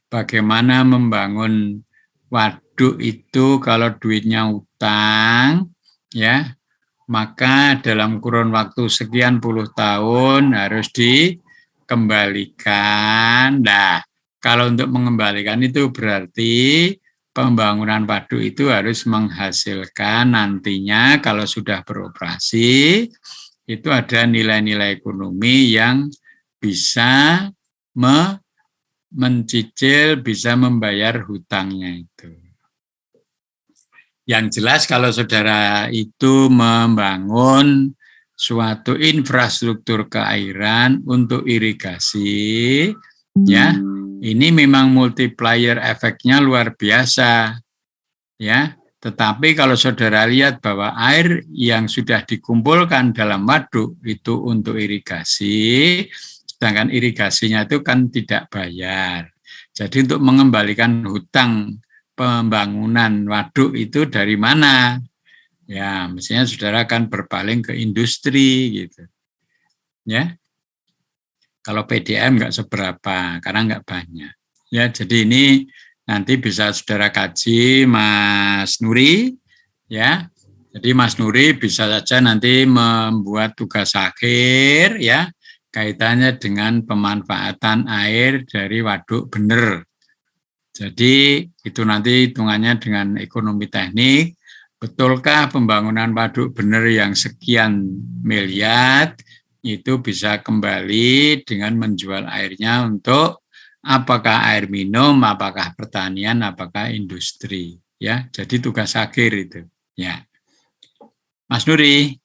bagaimana membangun waduk itu kalau duitnya utang ya, maka dalam kurun waktu sekian puluh tahun harus dikembalikan. Nah, kalau untuk mengembalikan itu berarti pembangunan waduk itu harus menghasilkan nantinya kalau sudah beroperasi, itu ada nilai-nilai ekonomi yang bisa mencicil, bisa membayar hutangnya itu. Yang jelas kalau saudara itu membangun suatu infrastruktur keairan untuk irigasi, ya, ini memang multiplier efeknya luar biasa, ya. Tetapi kalau saudara lihat bahwa air yang sudah dikumpulkan dalam waduk itu untuk irigasi, sedangkan irigasinya itu kan tidak bayar. Jadi untuk mengembalikan hutang pembangunan waduk itu dari mana? Ya, mestinya saudara akan berpaling ke industri gitu. Ya. Kalau PDAM nggak seberapa karena nggak banyak. Ya, jadi ini nanti bisa saudara kaji Mas Nuri ya. Jadi Mas Nuri bisa saja nanti membuat tugas akhir ya kaitannya dengan pemanfaatan air dari waduk bener. Jadi itu nanti hitungannya dengan ekonomi teknik, betulkah pembangunan waduk bener yang sekian miliar itu bisa kembali dengan menjual airnya untuk apakah air minum, apakah pertanian, apakah industri. Ya, jadi tugas akhir itu. Ya, Mas Nuri,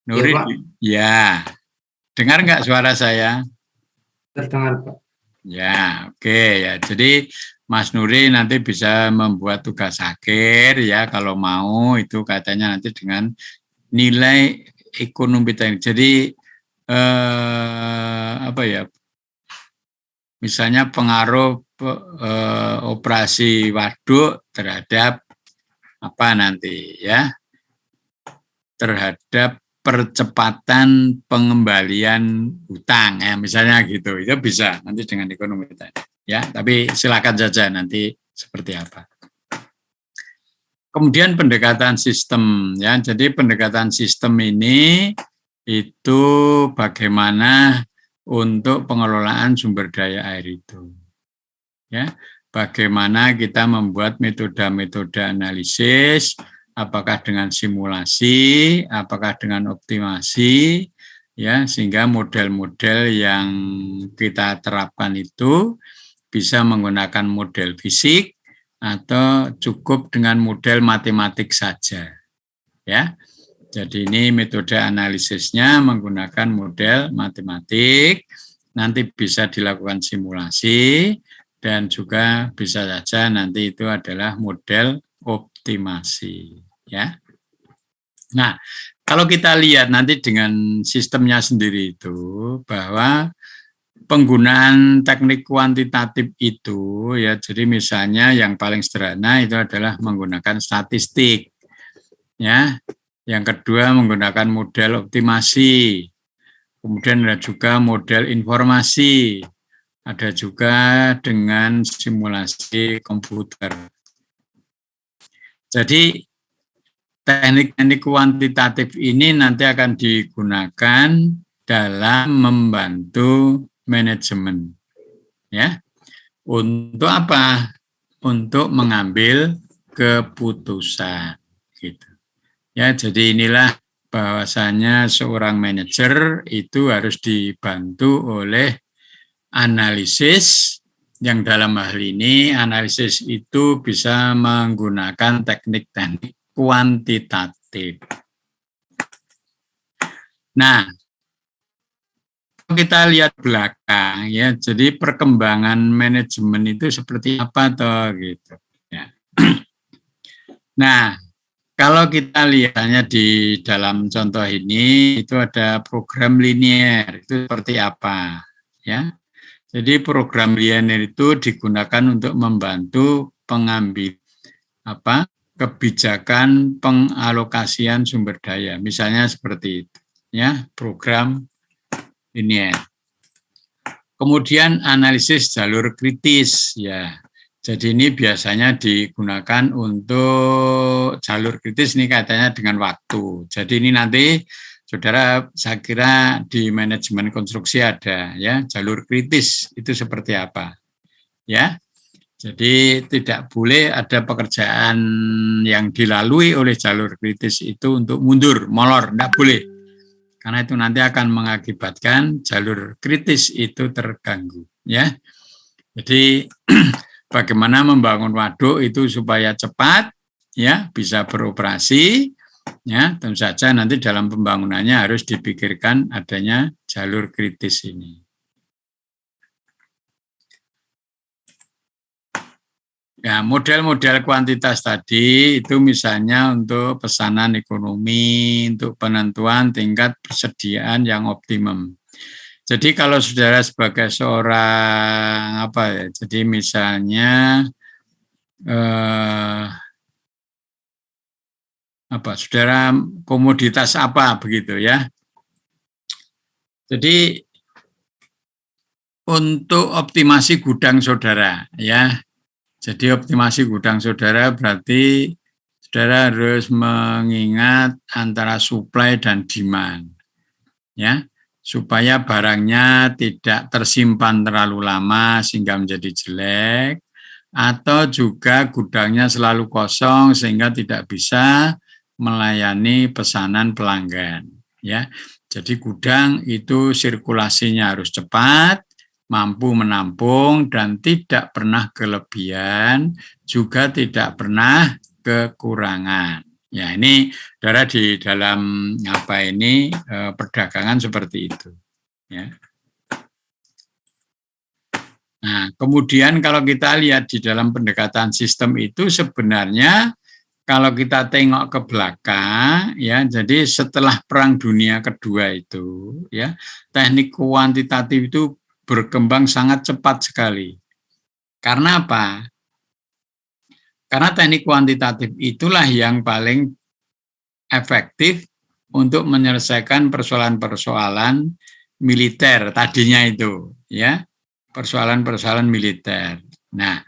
Ya, Pak. ya, dengar nggak suara saya? Terdengar, Pak. Ya, oke ya. Jadi Mas Nuri nanti bisa membuat tugas akhir ya kalau mau itu katanya nanti dengan nilai ekonomi teknik. Jadi apa ya? misalnya pengaruh operasi waduk terhadap apa nanti ya, terhadap percepatan pengembalian hutang ya, misalnya gitu. Itu bisa nanti dengan ekonomi tadi ya, tapi silakan saja nanti seperti apa. Kemudian pendekatan sistem ya. Jadi pendekatan sistem ini itu bagaimana untuk pengelolaan sumber daya air itu. Ya, bagaimana kita membuat metode-metode analisis, apakah dengan simulasi, apakah dengan optimasi, ya, sehingga model-model yang kita terapkan itu bisa menggunakan model fisik atau cukup dengan model matematik saja, ya. Jadi ini metode analisisnya menggunakan model matematik, nanti bisa dilakukan simulasi, dan juga bisa saja nanti itu adalah model optimasi, ya. Nah, kalau kita lihat nanti dengan sistemnya sendiri itu, bahwa penggunaan teknik kuantitatif itu, ya, jadi misalnya yang paling sederhana itu adalah menggunakan statistik, ya. Yang kedua menggunakan model optimasi, kemudian ada juga model informasi, ada juga dengan simulasi komputer. Jadi teknik-teknik kuantitatif ini nanti akan digunakan dalam membantu manajemen, ya. Untuk apa? Untuk mengambil keputusan, gitu. Ya, jadi inilah bahwasanya seorang manajer itu harus dibantu oleh analisis, yang dalam hal ini analisis itu bisa menggunakan teknik-teknik kuantitatif. Nah, kita lihat belakang ya, jadi perkembangan manajemen itu seperti apa toh gitu. Ya. Nah, kalau kita lihatnya di dalam contoh ini itu ada program linear, itu seperti apa ya. Jadi program linear itu digunakan untuk membantu pengambil kebijakan pengalokasian sumber daya, misalnya seperti itu ya, program linear. Kemudian analisis jalur kritis ya. Jadi ini biasanya digunakan untuk jalur kritis ini katanya dengan waktu. Jadi ini nanti saudara saya kira di manajemen konstruksi ada ya, jalur kritis itu seperti apa. Ya. Jadi tidak boleh ada pekerjaan yang dilalui oleh jalur kritis itu untuk mundur, molor, tidak boleh. Karena itu nanti akan mengakibatkan jalur kritis itu terganggu, ya. Jadi bagaimana membangun waduk itu supaya cepat, ya, bisa beroperasi, ya. Tentu saja nanti dalam pembangunannya harus dipikirkan adanya jalur kritis ini. Ya, model-model kuantitas tadi itu misalnya untuk pesanan ekonomi, untuk penentuan tingkat persediaan yang optimum. Jadi kalau saudara sebagai seorang jadi misalnya saudara komoditas apa begitu ya. Jadi untuk optimasi gudang saudara ya. Jadi optimasi gudang saudara berarti saudara harus mengingat antara supply dan demand, ya, supaya barangnya tidak tersimpan terlalu lama sehingga menjadi jelek, atau juga gudangnya selalu kosong sehingga tidak bisa melayani pesanan pelanggan, ya. Jadi gudang itu sirkulasinya harus cepat, mampu menampung dan tidak pernah kelebihan, juga tidak pernah kekurangan. Ya, ini saudara di dalam perdagangan seperti itu. Ya. Nah, kemudian kalau kita lihat di dalam pendekatan sistem itu sebenarnya kalau kita tengok ke belakang, ya, jadi setelah Perang Dunia Kedua itu, ya, teknik kuantitatif itu berkembang sangat cepat sekali. Karena apa? Karena teknik kuantitatif itulah yang paling efektif untuk menyelesaikan persoalan-persoalan militer tadinya itu, ya, persoalan-persoalan militer. Nah,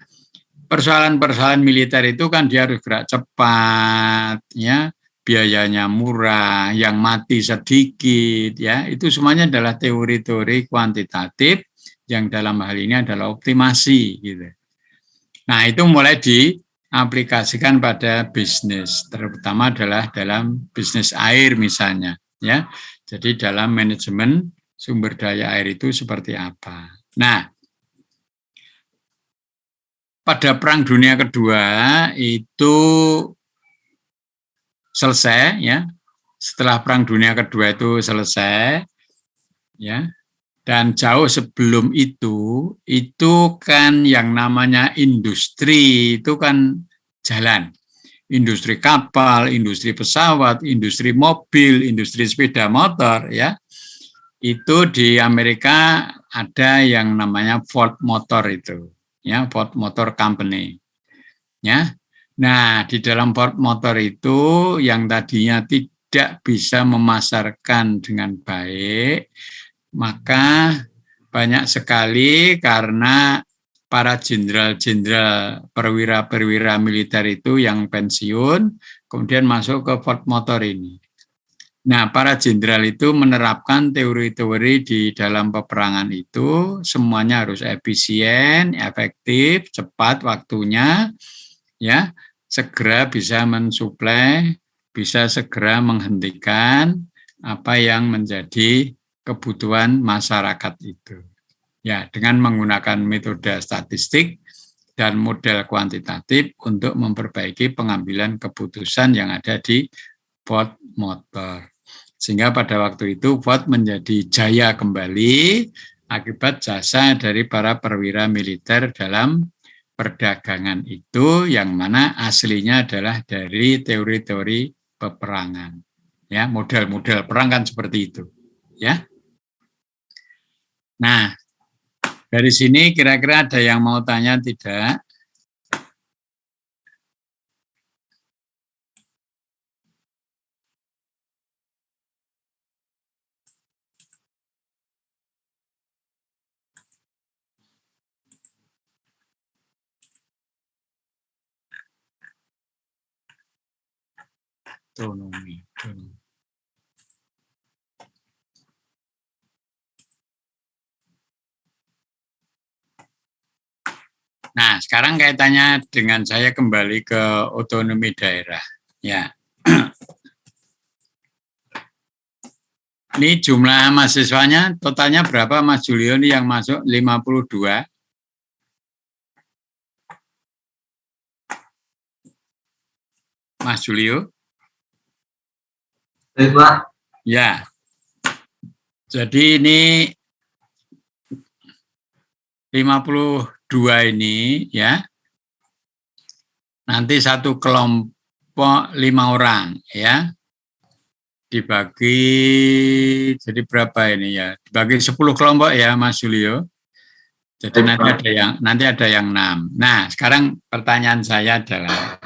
persoalan-persoalan militer itu kan dia harus gerak cepat, ya, biayanya murah, yang mati sedikit, ya, itu semuanya adalah teori-teori kuantitatif yang dalam hal ini adalah optimasi, gitu. Nah, itu mulai diaplikasikan pada bisnis, terutama adalah dalam bisnis air misalnya, ya. Jadi dalam manajemen sumber daya air itu seperti apa. Nah, pada Perang Dunia Kedua itu selesai, ya. Setelah Perang Dunia Kedua itu selesai, ya. Dan jauh sebelum itu kan yang namanya industri itu kan jalan. Industri kapal, industri pesawat, industri mobil, industri sepeda motor, ya. Itu di Amerika ada yang namanya Ford Motor itu, ya, Ford Motor Company. Ya. Nah, di dalam Ford Motor itu yang tadinya tidak bisa memasarkan dengan baik, maka banyak sekali karena para jenderal-jenderal perwira-perwira militer itu yang pensiun, kemudian masuk ke Ford Motor ini. Nah, para jenderal itu menerapkan teori-teori di dalam peperangan itu, semuanya harus efisien, efektif, cepat waktunya, ya, segera bisa mensuplai, bisa segera menghentikan apa yang menjadi kebutuhan masyarakat itu. Ya, dengan menggunakan metode statistik dan model kuantitatif untuk memperbaiki pengambilan keputusan yang ada di Ford Motor. Sehingga pada waktu itu Ford menjadi jaya kembali akibat jasa dari para perwira militer dalam perdagangan itu, yang mana aslinya adalah dari teori-teori peperangan. Ya, model-model perang kan seperti itu, ya. Nah, dari sini kira-kira ada yang mau tanya tidak? Otonomi. Nah, sekarang kaitannya dengan saya kembali ke otonomi daerah. Ya. Ini jumlah mahasiswanya totalnya berapa, Mas Julio? Ini yang masuk 52. Mas Julio? Baik, Pak. Ya. Jadi ini 52 ini, ya. Nanti satu kelompok 5 orang, ya. Dibagi, jadi berapa ini ya? Dibagi 10 kelompok ya, Mas Julio. Jadi nanti ada yang 6. Nah, sekarang pertanyaan saya adalah,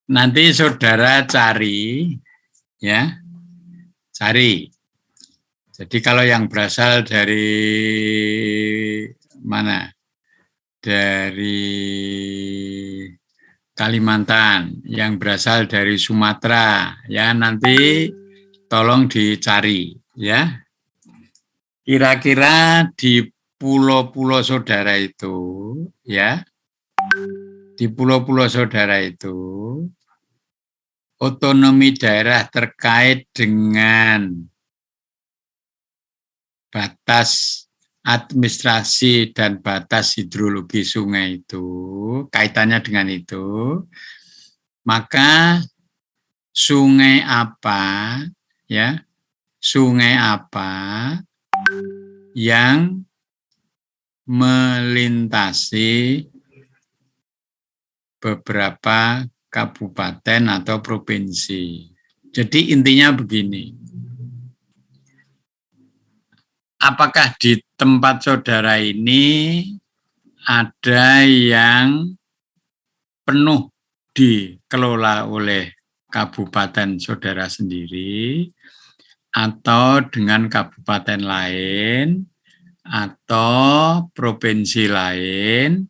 nanti saudara cari, ya, cari. Jadi kalau yang berasal dari mana? Dari Kalimantan, yang berasal dari Sumatera, ya, nanti tolong dicari, ya. Kira-kira di pulau-pulau saudara itu, ya, di pulau-pulau saudara itu, otonomi daerah terkait dengan batas administrasi dan batas hidrologi sungai itu, kaitannya dengan itu, maka sungai apa, ya, sungai apa yang melintasi beberapa kabupaten atau provinsi. Jadi intinya begini, apakah di tempat saudara ini ada yang penuh dikelola oleh kabupaten saudara sendiri atau dengan kabupaten lain atau provinsi lain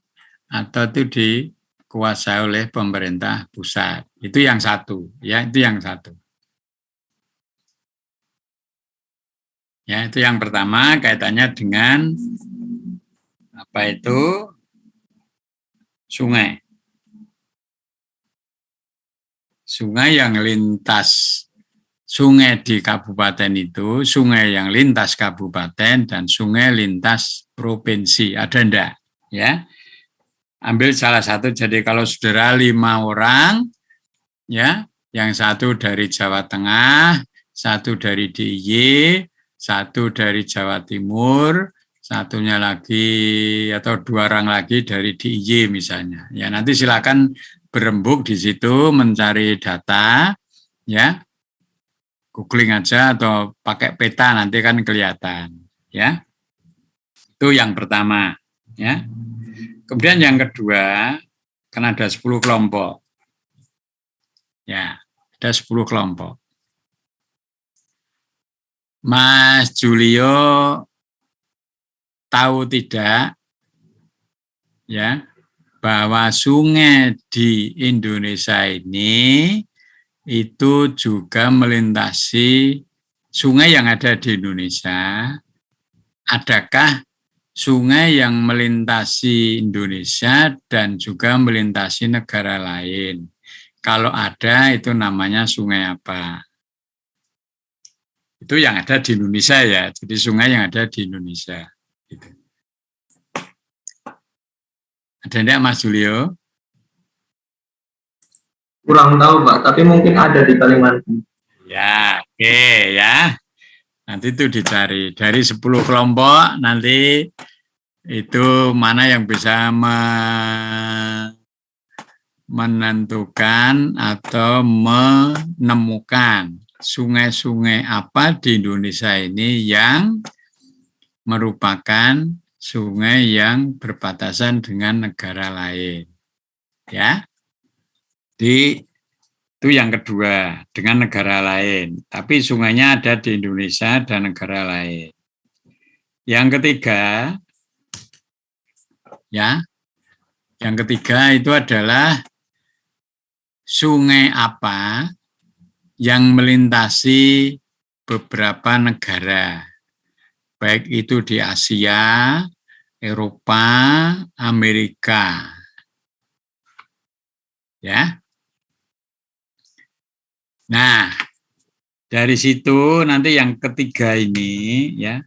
atau itu dikuasai oleh pemerintah pusat. Itu yang satu, ya, itu yang satu. Ya, itu yang pertama kaitannya dengan apa itu? Sungai. Sungai yang lintas sungai di kabupaten itu, sungai yang lintas kabupaten dan sungai lintas provinsi. Ada enggak? Ya. Ambil salah satu, jadi kalau saudara 5 orang, ya, yang satu dari Jawa Tengah, satu dari DIY, satu dari Jawa Timur, satunya lagi atau 2 orang lagi dari DIY misalnya. Ya, nanti silakan berembuk di situ mencari data, ya. Googling aja atau pakai peta nanti kan kelihatan, ya. Itu yang pertama, ya. Kemudian yang kedua, kan ada 10 kelompok. Ya, ada 10 kelompok. Mas Julio tahu tidak, ya, bahwa sungai di Indonesia ini itu juga melintasi sungai yang ada di Indonesia. Adakah sungai yang melintasi Indonesia dan juga melintasi negara lain? Kalau ada, itu namanya sungai apa? Itu yang ada di Indonesia, ya. Jadi sungai yang ada di Indonesia. Gitu. Ada enggak, Mas Julio? Kurang tahu Pak, tapi mungkin ada di Kalimantan. Ya, oke, ya. Nanti itu dicari. Dari 10 kelompok, nanti itu mana yang bisa menentukan atau menemukan sungai-sungai apa di Indonesia ini yang merupakan sungai yang berbatasan dengan negara lain. Ya. Itu yang kedua, dengan negara lain. Tapi sungainya ada di Indonesia dan negara lain. Yang ketiga, ya, yang ketiga itu adalah sungai apa yang melintasi beberapa negara, baik itu di Asia, Eropa, Amerika. Ya. Nah, dari situ nanti yang ketiga ini, ya,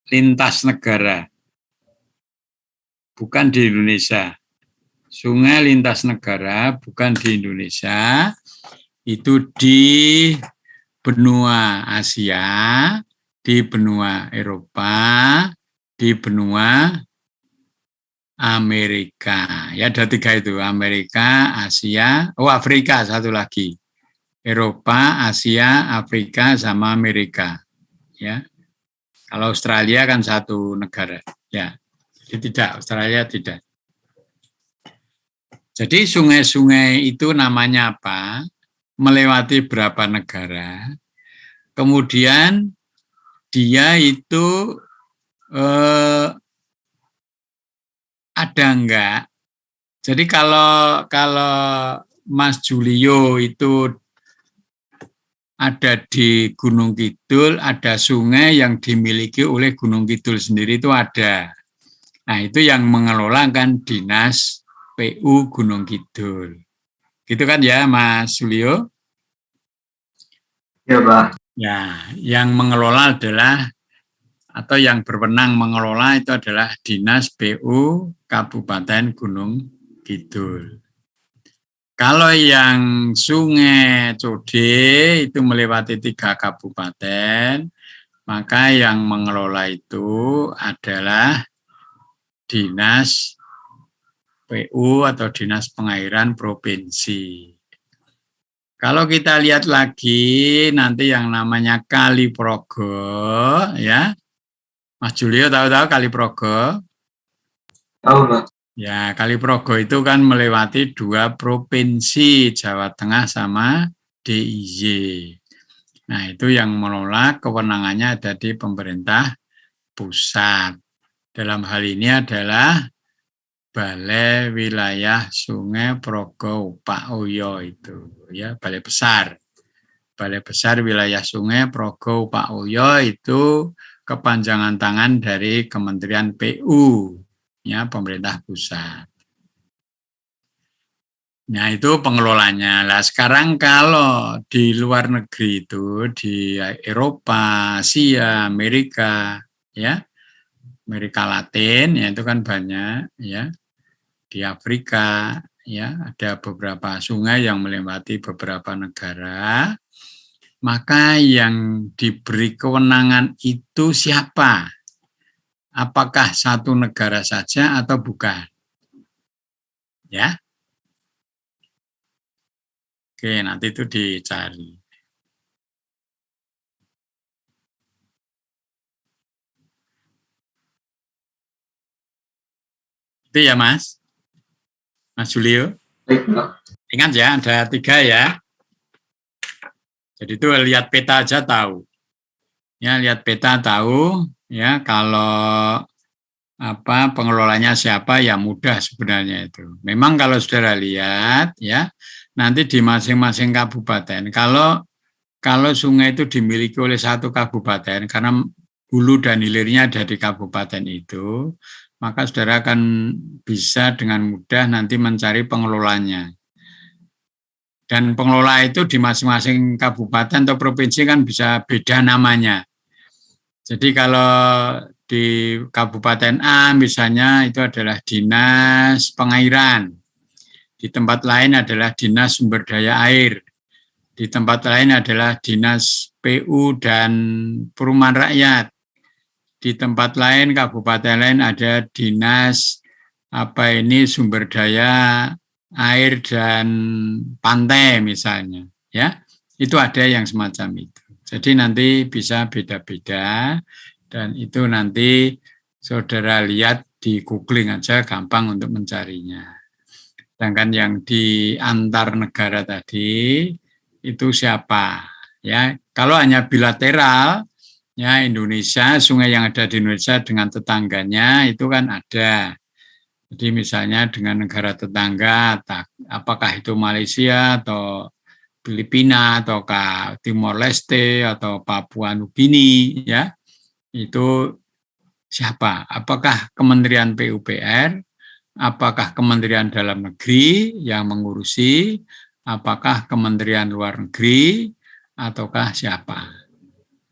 lintas negara, bukan di Indonesia. Sungai lintas negara bukan di Indonesia, itu di benua Asia, di benua Eropa, di benua Amerika. Ya, ada 3 itu, Amerika, Asia, Afrika satu lagi. Eropa, Asia, Afrika, sama Amerika. Ya. Kalau Australia kan satu negara. Ya. Jadi tidak, Australia tidak. Jadi sungai-sungai itu namanya apa? Melewati berapa negara. Kemudian dia itu ada enggak? Jadi kalau Mas Julio itu ada di Gunung Kidul, ada sungai yang dimiliki oleh Gunung Kidul sendiri itu ada. Nah, itu yang mengelola kan Dinas PU Gunung Kidul. Gitu kan ya, Mas Julio? Ya, Pak. Ya, yang mengelola adalah atau yang berwenang mengelola itu adalah Dinas PU Kabupaten Gunung Kidul. Kalau yang Sungai Code itu melewati 3 kabupaten, maka yang mengelola itu adalah Dinas PU atau Dinas Pengairan Provinsi. Kalau kita lihat lagi nanti yang namanya Kali Progo, ya, Mas Julio tahu-tahu Kali Progo? Tahu Pak. Ya, Kali Progo itu kan melewati 2 provinsi, Jawa Tengah sama DIY. Nah, itu yang menolak kewenangannya ada di pemerintah pusat. Dalam hal ini adalah Balai Wilayah Sungai Progo Pak Uyo itu, ya, Balai Besar. Balai Besar Wilayah Sungai Progo Pak Uyo itu kepanjangan tangan dari Kementerian PU, ya, pemerintah pusat. Nah, itu pengelolanya. Lah sekarang kalau di luar negeri itu di Eropa, Asia, Amerika, ya, Amerika Latin, ya itu kan banyak, ya. Di Afrika, ya, ada beberapa sungai yang melewati beberapa negara. Maka yang diberi kewenangan itu siapa? Apakah satu negara saja atau bukan? Ya. Oke, nanti itu dicari. Itu ya, Mas. Mas Julio. Baik Pak. Ingat ya, ada 3 ya. Jadi itu lihat peta aja tahu. Ya, lihat peta tahu, ya, kalau pengelolanya siapa ya mudah sebenarnya itu. Memang kalau saudara lihat, ya, nanti di masing-masing kabupaten, kalau sungai itu dimiliki oleh satu kabupaten, karena hulu dan hilirnya ada di kabupaten itu, maka saudara akan bisa dengan mudah nanti mencari pengelolanya. Dan pengelola itu di masing-masing kabupaten atau provinsi kan bisa beda namanya. Jadi kalau di Kabupaten A misalnya itu adalah Dinas Pengairan, di tempat lain adalah Dinas Sumber Daya Air, di tempat lain adalah Dinas PU dan Perumahan Rakyat, di tempat lain kabupaten lain ada Dinas Sumber Daya Air dan Pantai misalnya, ya, itu ada yang semacam itu. Jadi nanti bisa beda-beda. Dan itu nanti saudara lihat di googling aja gampang untuk mencarinya. Sedangkan yang di antar negara tadi itu siapa? Ya, kalau hanya bilateral, ya Indonesia, sungai yang ada di Indonesia dengan tetangganya itu kan ada. Jadi misalnya dengan negara tetangga, apakah itu Malaysia atau Filipina ataukah Timor Leste atau Papua Nugini, ya. Itu siapa? Apakah Kementerian PUPR? Apakah Kementerian Dalam Negeri yang mengurusi? Apakah Kementerian Luar Negeri? Ataukah siapa?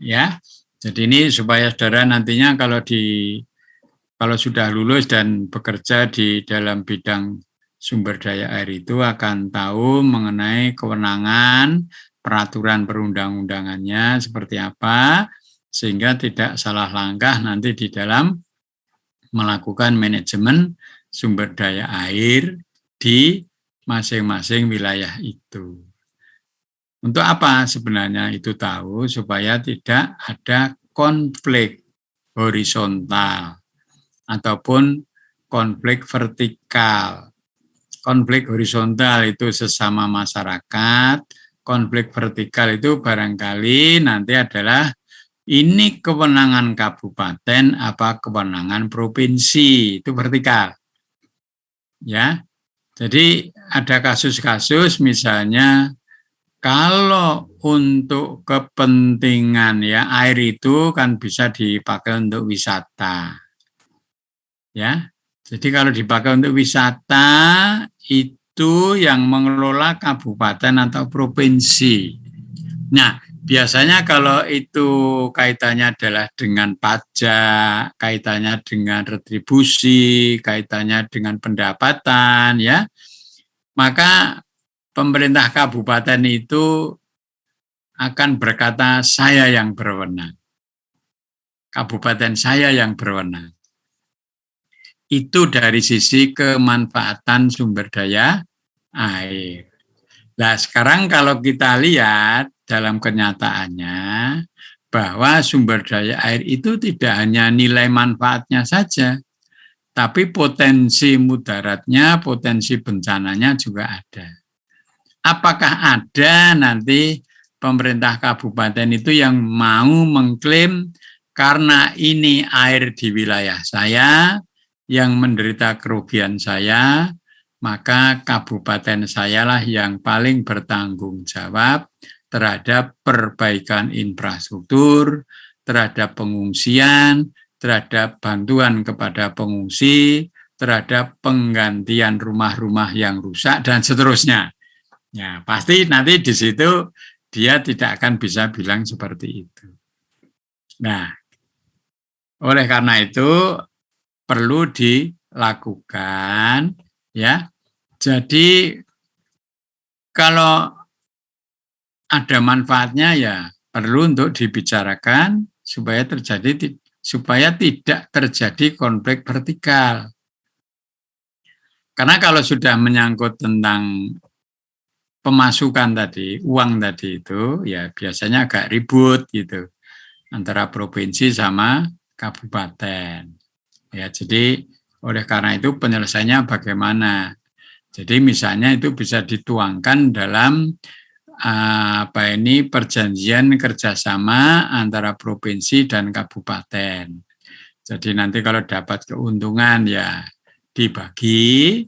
Ya, jadi ini supaya saudara nantinya kalau sudah lulus dan bekerja di dalam bidang sumber daya air itu akan tahu mengenai kewenangan, peraturan perundang-undangannya seperti apa, sehingga tidak salah langkah nanti di dalam melakukan manajemen sumber daya air di masing-masing wilayah itu. Untuk apa sebenarnya itu tahu? Supaya tidak ada konflik horizontal ataupun konflik vertikal. Konflik horizontal itu sesama masyarakat, konflik vertikal itu barangkali nanti adalah ini kewenangan kabupaten apa kewenangan provinsi, itu vertikal. Ya. Jadi ada kasus-kasus misalnya kalau untuk kepentingan ya air itu kan bisa dipakai untuk wisata. Ya. Jadi kalau dipakai untuk wisata itu yang mengelola kabupaten atau provinsi. Nah, biasanya kalau itu kaitannya adalah dengan pajak, kaitannya dengan retribusi, kaitannya dengan pendapatan, ya, maka pemerintah kabupaten itu akan berkata saya yang berwenang. Kabupaten saya yang berwenang. Itu dari sisi kemanfaatan sumber daya air. Nah, sekarang kalau kita lihat dalam kenyataannya, bahwa sumber daya air itu tidak hanya nilai manfaatnya saja, tapi potensi mudaratnya, potensi bencananya juga ada. Apakah ada nanti pemerintah kabupaten itu yang mau mengklaim karena ini air di wilayah saya, yang menderita kerugian saya, maka kabupaten sayalah yang paling bertanggung jawab terhadap perbaikan infrastruktur, terhadap pengungsian, terhadap bantuan kepada pengungsi, terhadap penggantian rumah-rumah yang rusak, dan seterusnya. Ya, pasti nanti di situ dia tidak akan bisa bilang seperti itu. Nah, oleh karena itu perlu dilakukan, ya. Jadi kalau ada manfaatnya ya perlu untuk dibicarakan supaya tidak terjadi konflik vertikal. Karena kalau sudah menyangkut tentang pemasukan tadi, uang tadi itu ya biasanya agak ribut gitu antara provinsi sama kabupaten. Ya, jadi oleh karena itu penyelesaiannya bagaimana? Jadi misalnya itu bisa dituangkan dalam perjanjian kerjasama antara provinsi dan kabupaten. Jadi nanti kalau dapat keuntungan ya dibagi,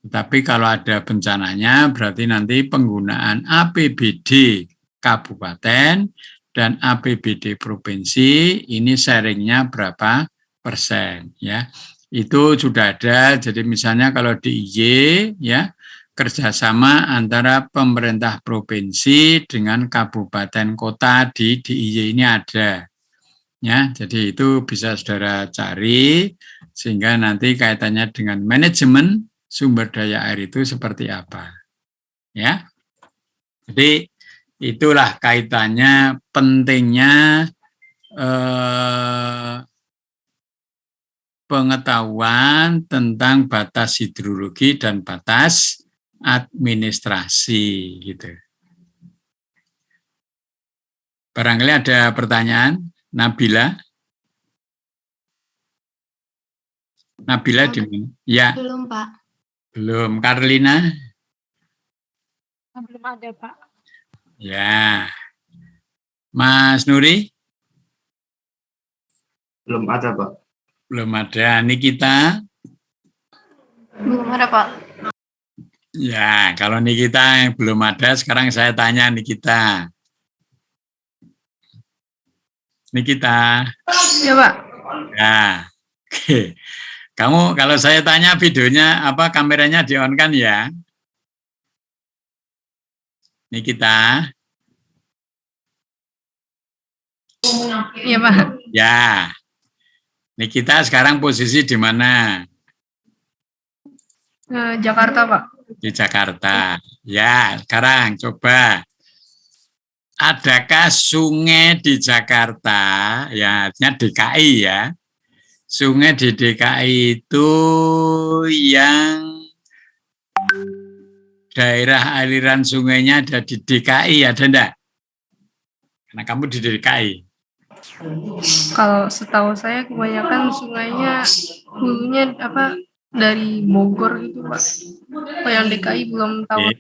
tapi kalau ada bencananya berarti nanti penggunaan APBD kabupaten dan APBD provinsi ini sharingnya berapa persen ya. Itu sudah ada, jadi misalnya kalau di IY ya kerjasama antara pemerintah provinsi dengan kabupaten kota di DIY ini ada. Ya, jadi itu bisa saudara cari sehingga nanti kaitannya dengan manajemen sumber daya air itu seperti apa. Ya. Jadi itulah kaitannya pentingnya pengetahuan tentang batas hidrologi dan batas administrasi gitu. Barangkali ada pertanyaan, Nabila? Nabila di mana? Ya. Belum, Pak. Belum. Karlina? Belum ada, Pak. Ya. Mas Nuri? Belum ada, Pak. Belum ada. Nikita? Belum ada, Pak. Ya, kalau Nikita yang belum ada, sekarang saya tanya Nikita. Nikita. Ya, Pak. Ya. Oke. Kamu kalau saya tanya videonya apa kameranya di-on kan ya? Nikita. Iya, Pak. Ya. Nikita sekarang posisi di mana? Jakarta, Pak. Di Jakarta. Ya, sekarang coba. Adakah sungai di Jakarta, ya artinya DKI ya, sungai di DKI itu yang daerah aliran sungainya ada di DKI, ada enggak? Karena kamu di DKI. Kalau setahu saya kebanyakan sungainya hulunya dari Bogor gitu, Pak. Kalau yang DKI belum tahu.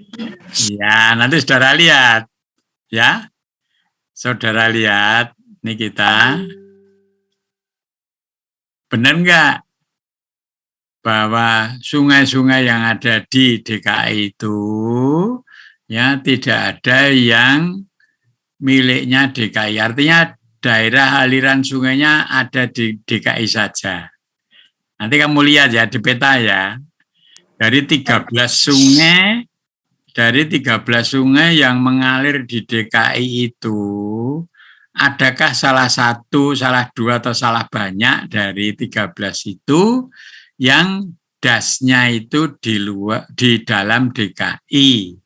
Ya, nanti saudara lihat. Ya, saudara lihat, nih kita. Benar enggak bahwa sungai-sungai yang ada di DKI itu ya tidak ada yang miliknya DKI. Artinya daerah aliran sungainya ada di DKI saja. Nanti kamu lihat ya di peta ya. Dari 13 sungai yang mengalir di DKI itu, adakah salah satu, salah dua, atau salah banyak dari 13 itu yang dasnya itu di dalam DKI?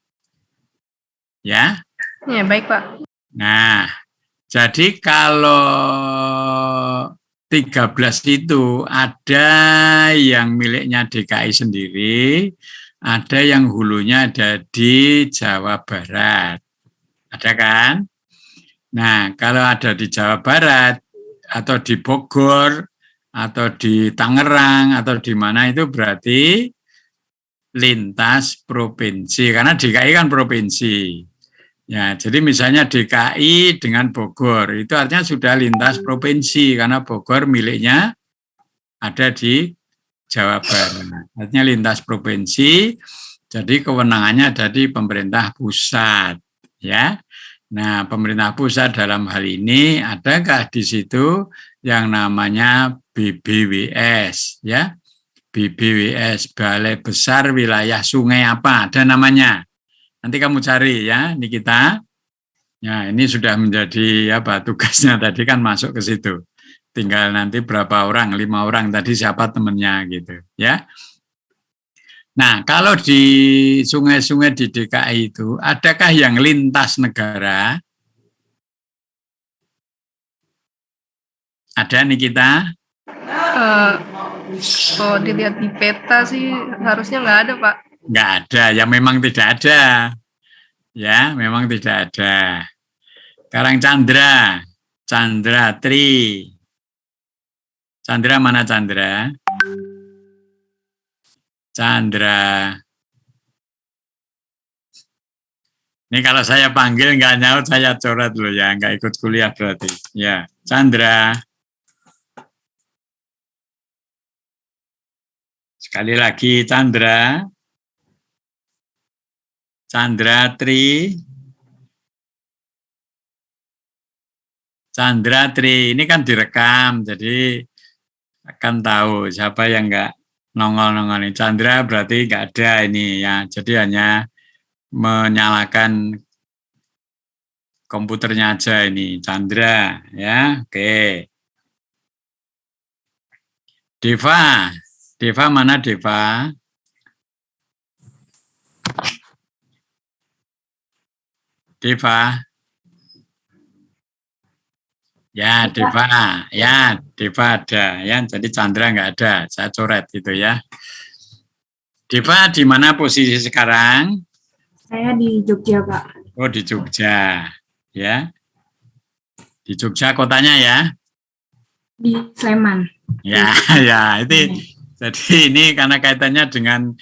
Ya? Ya, baik, Pak. Nah, jadi kalau 13 itu ada yang miliknya DKI sendiri, ada yang hulunya ada di Jawa Barat. Ada kan? Nah, kalau ada di Jawa Barat atau di Bogor atau di Tangerang atau di mana itu berarti lintas provinsi karena DKI kan provinsi. Ya, jadi misalnya DKI dengan Bogor itu artinya sudah lintas provinsi karena Bogor miliknya ada di Jawa Barat. Artinya lintas provinsi, jadi kewenangannya ada di pemerintah pusat, ya. Nah, pemerintah pusat dalam hal ini adakah di situ yang namanya BBWS, ya? BBWS, Balai Besar Wilayah Sungai apa? Ada namanya. Nanti kamu cari ya, ini kita. Ya, ini sudah menjadi apa tugasnya tadi kan masuk ke situ. Tinggal nanti berapa orang, 5 orang tadi siapa temennya gitu, ya. Nah, kalau di sungai-sungai di DKI itu, adakah yang lintas negara? Ada nih kita? Kalau dilihat di peta sih harusnya nggak ada, Pak. Nggak ada, ya memang tidak ada. Ya, memang tidak ada. Karang Chandra, Chandra Tri. Chandra mana Chandra? Chandra. Ini kalau saya panggil nggak nyaut, saya coret loh ya, nggak ikut kuliah berarti. Ya, Chandra. Sekali lagi Chandra. Chandra Tri. Chandra Tri, ini kan direkam, jadi akan tahu siapa yang nggak nongol-nongol ini. Chandra berarti nggak ada ini ya, jadi hanya menyalakan komputernya aja ini, Chandra ya, oke. Deva, Deva mana Deva? Deva. Ya, Deva. Ya, Deva ada. Ya, jadi Chandra nggak ada. Saya coret gitu ya. Deva di mana posisi sekarang? Saya di Jogja, Pak. Oh, di Jogja. Ya. Di Jogja kotanya ya? Di Sleman. Ya, ya. Jadi ini karena kaitannya dengan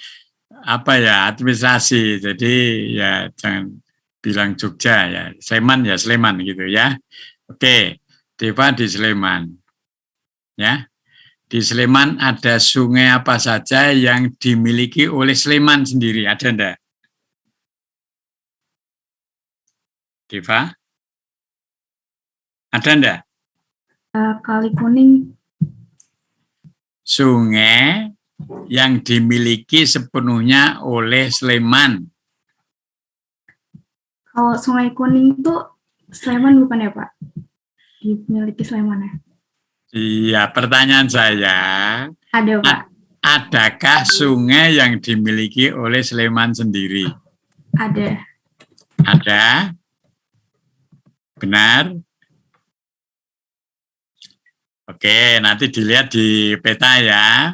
apa ya, administrasi. Jadi ya jangan bilang Jogja ya. Sleman ya Sleman gitu ya. Oke. Deva di Sleman. Ya. Di Sleman ada sungai apa saja yang dimiliki oleh Sleman sendiri? Ada enggak? Deva? Ada enggak? Kali Kuning. Sungai yang dimiliki sepenuhnya oleh Sleman. Kalau Sungai Kuning itu Sleman bukan ya, Pak? Dimiliki Sleman ya? Iya, pertanyaan saya, Ada, Pak. adakah sungai yang dimiliki oleh Sleman sendiri? Ada. Ada? Benar? Oke, nanti dilihat di peta ya.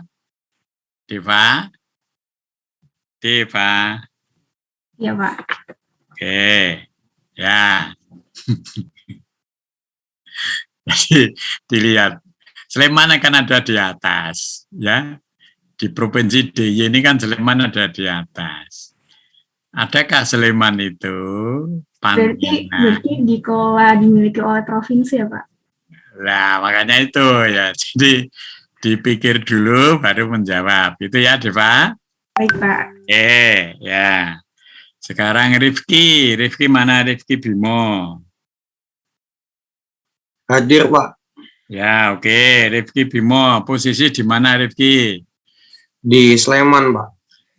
Deva? Deva? Iya, Pak. Oke, ya. Jadi dilihat, Sleman akan ada di atas, ya. Di provinsi DIY ini kan Sleman ada di atas. Adakah Sleman itu Berarti pantainya? dikelola dimiliki oleh provinsi ya, Pak? Nah, makanya itu ya. Jadi dipikir dulu baru menjawab. Itu ya, Deva. Baik, Pak. Ya. Sekarang Rifki. Rifki mana Rifki Bimo? Hadir, Pak. Ya, oke. Rifki Bimo. Posisi di mana Rifki? Di Sleman, Pak.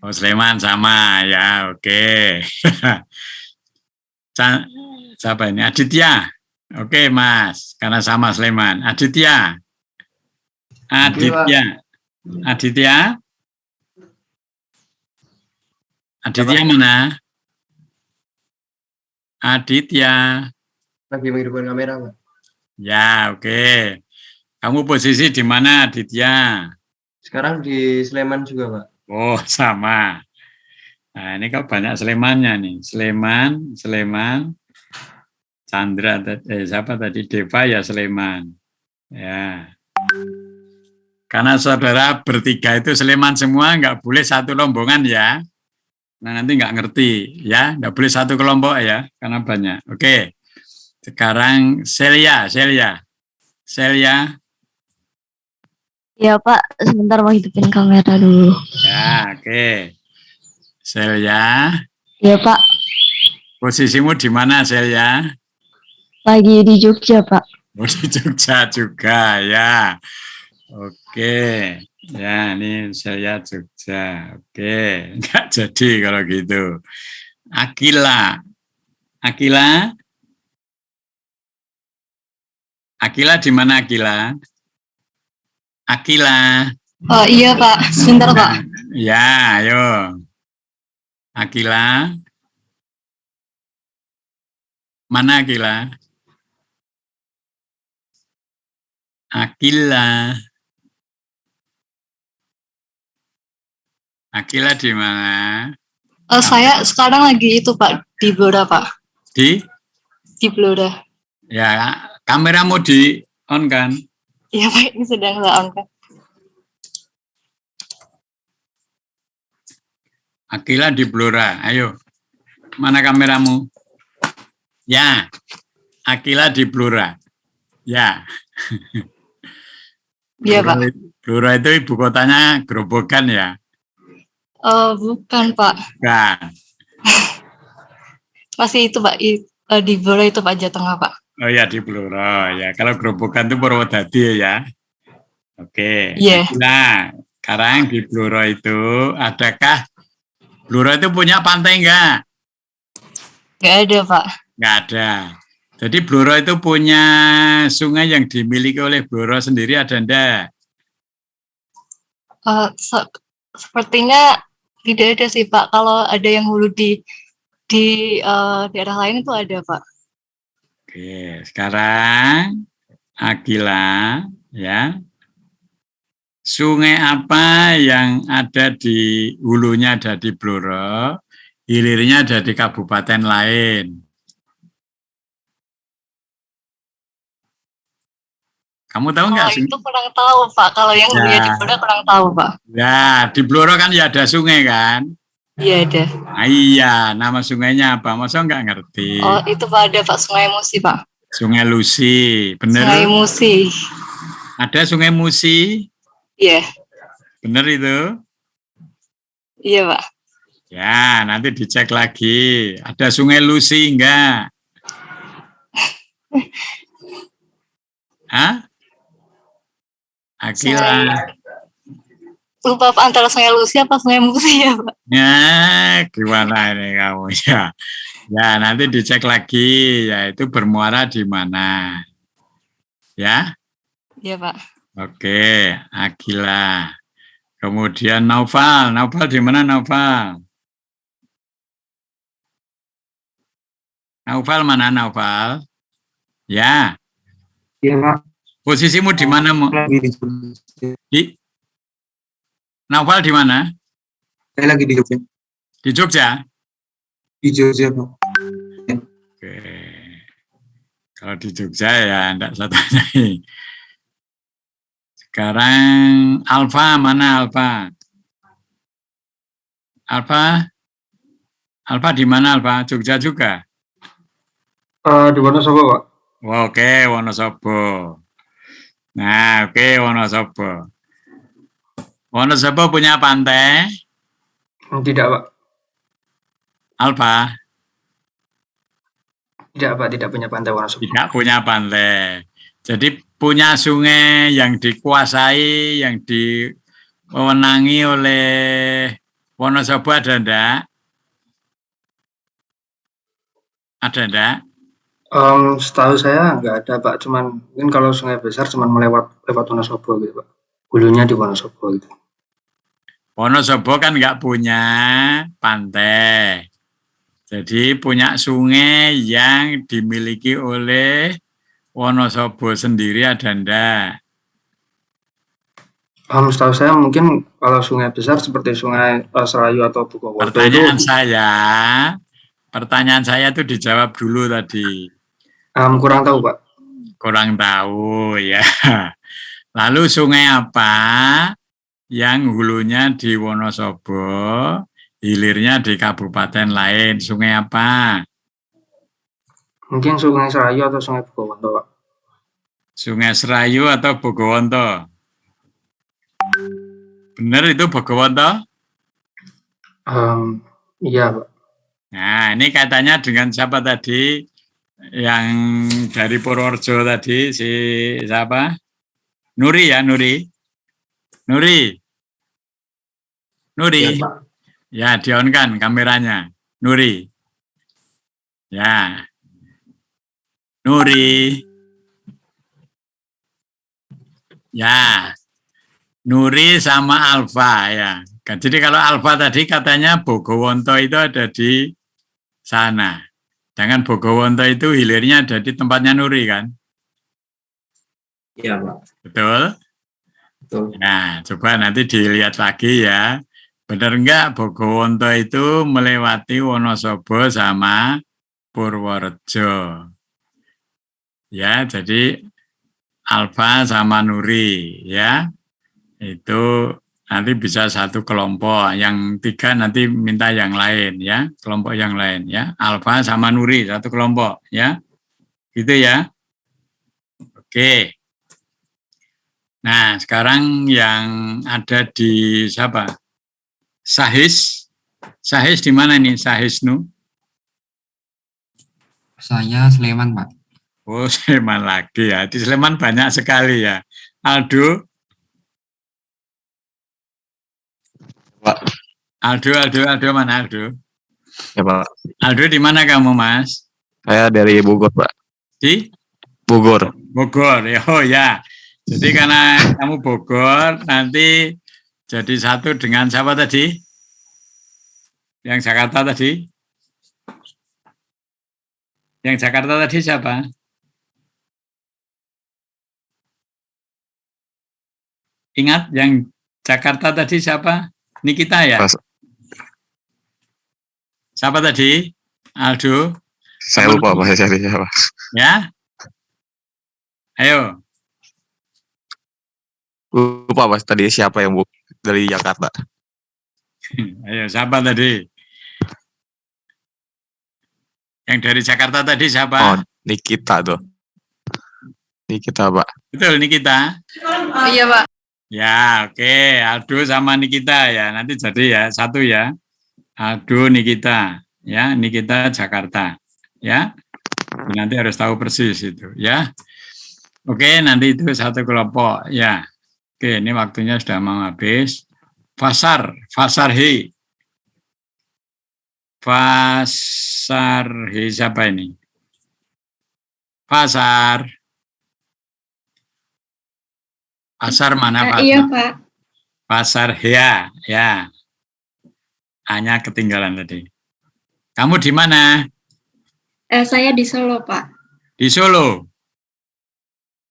Oh, Sleman sama. Ya, oke. Siapa ini? Aditya. Oke, Mas. Karena sama Sleman. Aditya. Aditya. Aditya. Aditya mana? Aditya. Lagi menghidupkan kamera, Pak. Ya, oke. Kamu posisi di mana, Aditya? Sekarang di Sleman juga, Pak. Oh, sama. Nah, ini kok banyak Slemannya nih. Sleman. Chandra, siapa tadi? Deva ya Sleman. Ya. Karena saudara bertiga itu Sleman semua, nggak boleh satu rombongan ya. Nah, nanti nggak ngerti ya, nggak boleh satu kelompok ya, karena banyak. Oke, sekarang Celia. Ya Pak, sebentar mau hidupin kamera dulu. Ya, oke. Celia, Ya Pak, posisimu di mana Celia? lagi di Jogja Pak. Oh, di Jogja juga ya. Oke, ya ini saya Jogja. Oke, nggak jadi kalau gitu. Akila di mana Akila? Akila. Oh iya Pak, sebentar Pak. Ya, ayo. Akila. Mana Akila? Akila di mana? Saya sekarang lagi itu Pak, di Blora Pak. Di Blora. Ya, kameramu di on kan? Iya Pak, ini sedang saya on kan. Akila di Blora, ayo. Mana kameramu? Ya, Akila di Blora. Ya. Iya Pak. Blora itu ibu kotanya Grobogan ya? Bukan Pak. Bukan. Masih itu Pak, di Blora itu Pak, Jawa Tengah Pak. Oh ya, di Blora. Ya, kalau Grobogan itu Purwodadi ya. Oke. Iya. Nah, sekarang di Blora itu adakah Blora itu punya pantai enggak? Nggak ada Pak. Enggak ada. Jadi Blora itu punya sungai yang dimiliki oleh Blora sendiri ada enggak? Sepertinya tidak ada sih Pak. Kalau ada yang hulu di daerah lain itu ada Pak. Oke, sekarang Akila ya. Sungai apa yang ada di hulunya ada di Blora, hilirnya ada di kabupaten lain? Kamu tahu nggak? Kalau itu kurang tahu Pak. Kalau yang hulunya di Blora kurang tahu Pak. Ya, di Blora kan ya ada sungai kan? Iya ada. Ah, iya, nama sungainya apa? Masa nggak ngerti? Oh itu Pak, ada Pak, Sungai Musi Pak. Sungai Lusi, bener? Sungai Musi. Ada Sungai Musi? Iya. Bener itu? Iya Pak. Ya, nanti dicek lagi. Ada Sungai Lusi enggak? Hah? Akila. Lupa Pak, antara Sungai Lusi apa Sungai Musi ya Pak? Ya, gimana ini kamu ya? Ya, nanti dicek lagi. Ya, itu bermuara di mana? Ya? Iya Pak. Oke, Akila. Kemudian Naufal di mana Naufal? Naufal mana Naufal? Ya. Iya Pak. Posisimu di mana? Lagi di Jogja. Naufal di mana? Saya lagi di Jogja. Di Jogja? Di Jogja Pak. Oke. Kalau di Jogja ya enggak saya tanyai. Sekarang Alfa mana Alfa? Alfa di mana Alfa? Jogja juga? Di Wonosobo, Pak. Oke, Wonosobo. Nah, oke Wonosobo. Wonosobo punya pantai? Tidak, Pak. Alfa? Tidak, Pak. Tidak punya pantai Wonosobo. Tidak punya pantai. Jadi punya sungai yang dikuasai, yang diwenangi oleh Wonosobo ada enggak? Ada enggak? Setahu saya nggak ada, Pak. Cuman mungkin kalau sungai besar cuman lewat Wonosobo gitu, Pak. Hulunya di Wonosobo gitu. Wonosobo kan nggak punya pantai. Jadi punya sungai yang dimiliki oleh Wonosobo sendiri ada enggak? Setahu saya mungkin kalau sungai besar seperti sungai Serayu atau Bukowoto Pertanyaan saya itu dijawab dulu tadi. Kurang tahu, Pak. Kurang tahu ya. Lalu sungai apa yang hulunya di Wonosobo, hilirnya di kabupaten lain? Sungai apa? Mungkin Sungai Serayu atau Sungai Bogowonto, Pak. Sungai Serayu atau Bogowonto? Benar itu Bogowonto? Iya, Pak. Nah, ini katanya dengan siapa tadi? Yang dari Purworejo tadi, si siapa? Nuri ya, Nuri. Nuri. Nuri. Ya, Pak. Ya, di-on-kan kameranya. Nuri. Ya. Nuri. Ya. Nuri sama Alfa ya. Jadi kalau Alfa tadi katanya Bogowonto itu ada di sana. Jangan Bogowonto itu hilirnya ada di tempatnya Nuri kan? Iya, Pak. Betul? Betul. Nah, coba nanti dilihat lagi ya. Benar enggak Bogowonto itu melewati Wonosobo sama Purworejo? Ya, jadi Alfa sama Nuri ya. Itu nanti bisa satu kelompok, yang 3 nanti minta yang lain ya, kelompok yang lain ya. Alfa sama Nuri satu kelompok ya. Gitu ya. Oke. Nah, sekarang yang ada di siapa? Sahis. Sahis di mana nih Sahisnu? Saya Sleman, Pak. Oh, Sleman lagi ya. Di Sleman banyak sekali ya. Aldo? Pak. Aldo mana Aldo? Ya, Pak. Aldo di mana kamu, Mas? Saya dari Bogor, Pak. Di Bogor. Bogor. Oh ya. Jadi karena kamu Bogor, nanti jadi satu dengan siapa tadi? Yang Jakarta tadi? Yang Jakarta tadi siapa? Ingat yang Jakarta tadi siapa? Nikita ya? Pas. Siapa tadi? Aldo? Saya lupa, Pak. Saya cari siapa. Ya? Ayo. Lupa, Pak. Tadi siapa yang dari Jakarta? Ayo, siapa tadi? Yang dari Jakarta tadi siapa? Oh, Nikita tuh. Nikita, Pak. Betul, Nikita? Oh, iya, Pak. Ya, oke. Aldo sama Nikita ya. Nanti jadi ya, satu ya. Aldo, Nikita. Ya, Nikita Jakarta. Ya. Nanti harus tahu persis itu, ya. Oke, nanti itu satu kelompok, ya. Oke, ini waktunya sudah mau habis. Fasar he. Fasar he siapa ini? Fasar mana Pak? Iya, Pak. Pasar ya. Hanya ketinggalan tadi. Kamu di mana? Saya di Solo, Pak. Di Solo.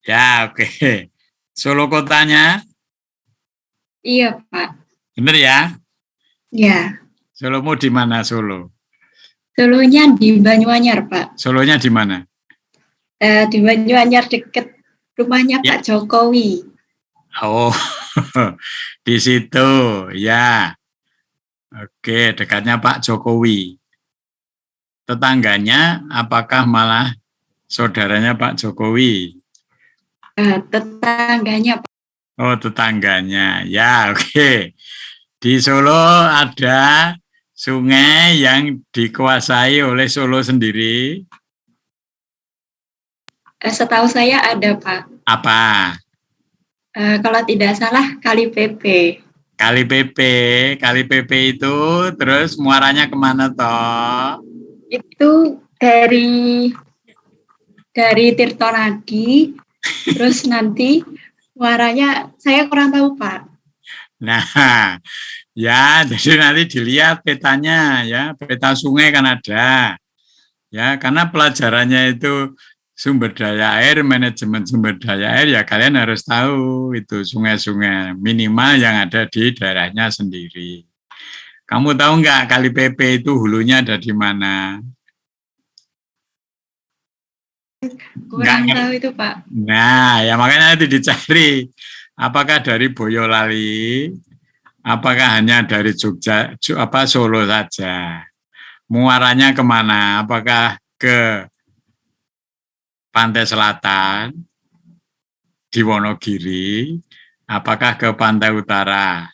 Ya, oke. Solo kotanya? Iya, Pak. Benar ya? Ya. Solomu di mana Solo? Solonya di Banyuanyar, Pak. Solonya di mana? Di Banyuanyar dekat rumahnya Ya. Pak Jokowi. Oh, di situ, ya. Oke, dekatnya Pak Jokowi. Tetangganya apakah malah saudaranya Pak Jokowi? Tetangganya, Pak. Oh, tetangganya. Ya, oke. Di Solo ada sungai yang dikuasai oleh Solo sendiri. Setahu saya ada, Pak. Apa? Kalau tidak salah Kali PP. Kali PP itu terus muaranya kemana toh? Itu dari Tirtonadi, terus nanti muaranya saya kurang tahu, Pak. Nah, ya jadi nanti dilihat petanya ya, peta sungai kan ada. Ya, karena pelajarannya itu sumber daya air, manajemen sumber daya air, ya kalian harus tahu itu sungai-sungai minimal yang ada di daerahnya sendiri. Kamu tahu nggak Kali PP itu hulunya ada di mana? kurang tahu itu Pak. Nah, ya makanya itu dicari. Apakah dari Boyolali? Apakah hanya dari Jogja, Solo saja? Muaranya kemana? Apakah ke pantai selatan, di Wonogiri? Apakah ke pantai utara?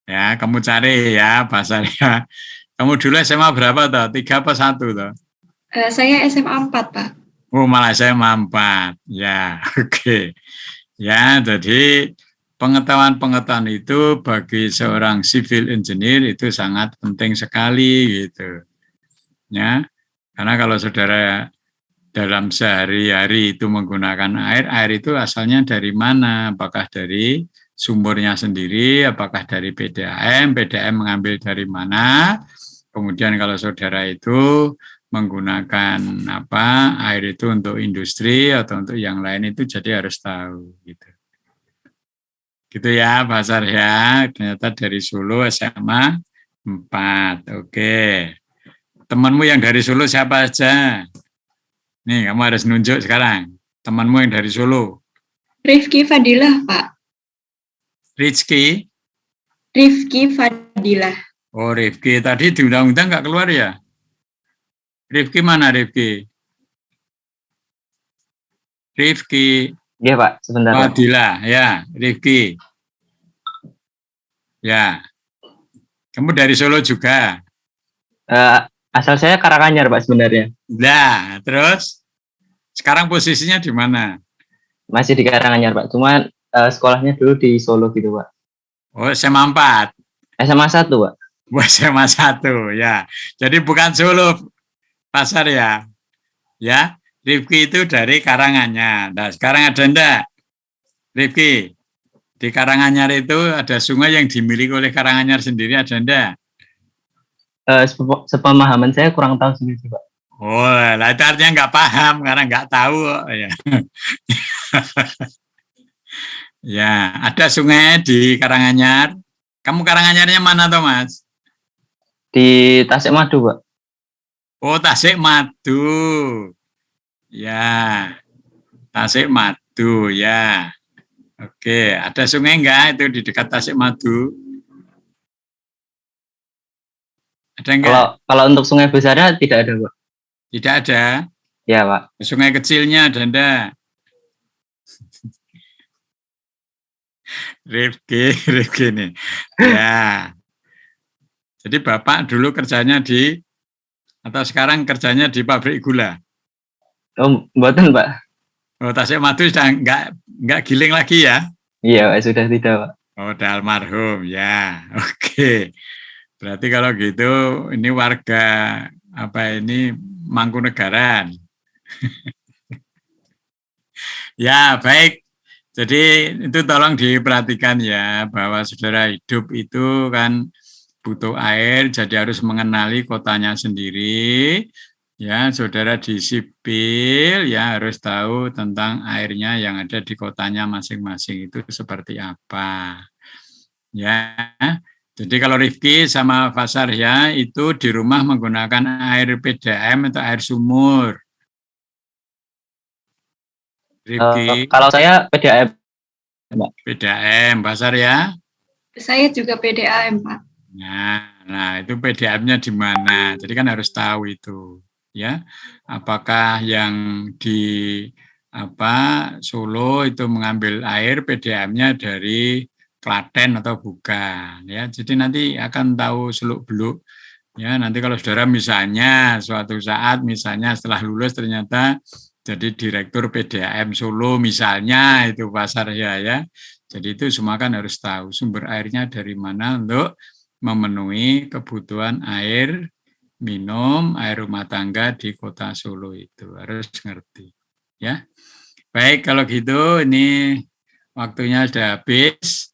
Ya, kamu cari ya bahasanya. Kamu dulu SMA berapa toh? 3 apa 1 toh? Saya SMA 4 Pak. Oh, malah SMA 4. Ya, oke. Ya, jadi pengetahuan-pengetahuan itu bagi seorang civil engineer itu sangat penting sekali gitu. Ya. Karena kalau saudara dalam sehari-hari itu menggunakan air, air itu asalnya dari mana? Apakah dari sumbernya sendiri, apakah dari PDAM, PDAM mengambil dari mana? Kemudian kalau saudara itu menggunakan air itu untuk industri atau untuk yang lain itu jadi harus tahu gitu. Gitu ya Pak Sar ya, ternyata dari Solo SMA 4. Oke. Temanmu yang dari Solo siapa aja? Nih, kamu harus nunjuk sekarang. Temanmu yang dari Solo. Rifki Fadilah Pak. Rizky? Rifki Fadilah. Oh, Rifki. Tadi di undang-undang nggak keluar ya? Rifki mana Rifki? Rifki. Iya Pak, sebentar. Fadilah, ya. Rifki. Ya. Kamu dari Solo juga? Asal saya Karanganyar Pak sebenarnya. Nah, terus? Sekarang posisinya di mana? Masih di Karanganyar Pak, cuman sekolahnya dulu di Solo gitu Pak. Oh, SMA 4? SMA 1 Pak. SMA 1, ya. Jadi bukan Solo, Pasar ya. Ya, Rifki itu dari Karanganyar. Nah, sekarang ada enggak? Rifki, di Karanganyar itu ada sungai yang dimiliki oleh Karanganyar sendiri, ada enggak? Sepemahaman saya kurang tahu sendiri Pak. Oh, lah itu artinya nggak paham karena nggak tahu. Ya. Ya, ada sungai di Karanganyar. Kamu Karanganyarnya mana, Thomas? Di Tasikmadu, Pak. Oh, Tasikmadu. Ya, Tasikmadu, ya. Oke, ada sungai enggak itu di dekat Tasikmadu? Ada enggak? Kalau untuk sungai besarnya tidak ada, Pak. Tidak ada? Ya, Pak. Sungai kecilnya ada enggak? Rifki nih. Ya. Jadi Bapak dulu kerjanya atau sekarang kerjanya di pabrik gula? Oh, mboten, Pak. Oh, Tasikmadu sudah enggak giling lagi ya? Iya, Pak, sudah tidak, Pak. Oh, udah almarhum, ya. Oke. Berarti kalau gitu ini warga ini Mangkunegaran. Ya, baik. Jadi itu tolong diperhatikan ya bahwa saudara hidup itu kan butuh air, jadi harus mengenali kotanya sendiri. Ya, saudara di sipil ya harus tahu tentang airnya yang ada di kotanya masing-masing itu seperti apa. Ya. Jadi kalau Rifki sama Fasar ya itu di rumah menggunakan air PDAM atau air sumur. Rifki. Kalau saya PDAM, Pak. PDAM, Fasar ya? Saya juga PDAM, Pak. Nah itu PDAM-nya di mana? Jadi kan harus tahu itu, ya. Apakah yang di Solo itu mengambil air PDAM-nya dari Klaten atau bukan, ya. Jadi nanti akan tahu seluk-beluk, ya. Nanti kalau saudara misalnya suatu saat misalnya setelah lulus ternyata jadi direktur PDAM Solo misalnya itu Pasar ya. Jadi itu semua kan harus tahu sumber airnya dari mana untuk memenuhi kebutuhan air minum, air rumah tangga di kota Solo itu harus ngerti, ya. Baik kalau gitu ini waktunya sudah habis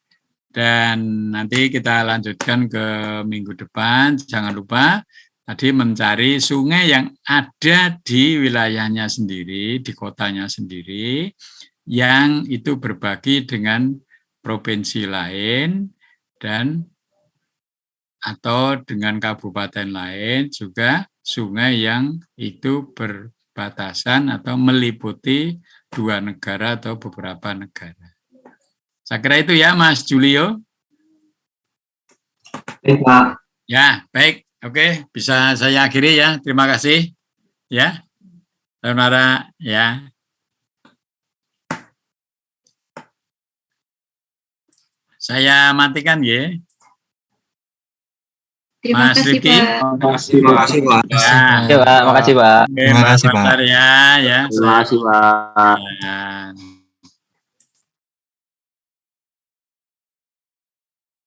dan nanti kita lanjutkan ke minggu depan. Jangan lupa tadi mencari sungai yang ada di wilayahnya sendiri, di kotanya sendiri, yang itu berbagi dengan provinsi lain dan atau dengan kabupaten lain juga sungai yang itu batasan atau meliputi 2 negara atau beberapa negara. Saya kira itu ya, Mas Julio. Pak. Ya, baik. Oke, bisa saya akhiri ya. Terima kasih. Ya, saudara. Ya. Saya matikan ya. Terima Mas kasih, Rifki. Pak. Terima kasih, Pak. Oke, Pak. Makasih, Pak. Oke, Terima Mbak kasih, Pak. Fathar ya. Terima kasih, Pak. Ya.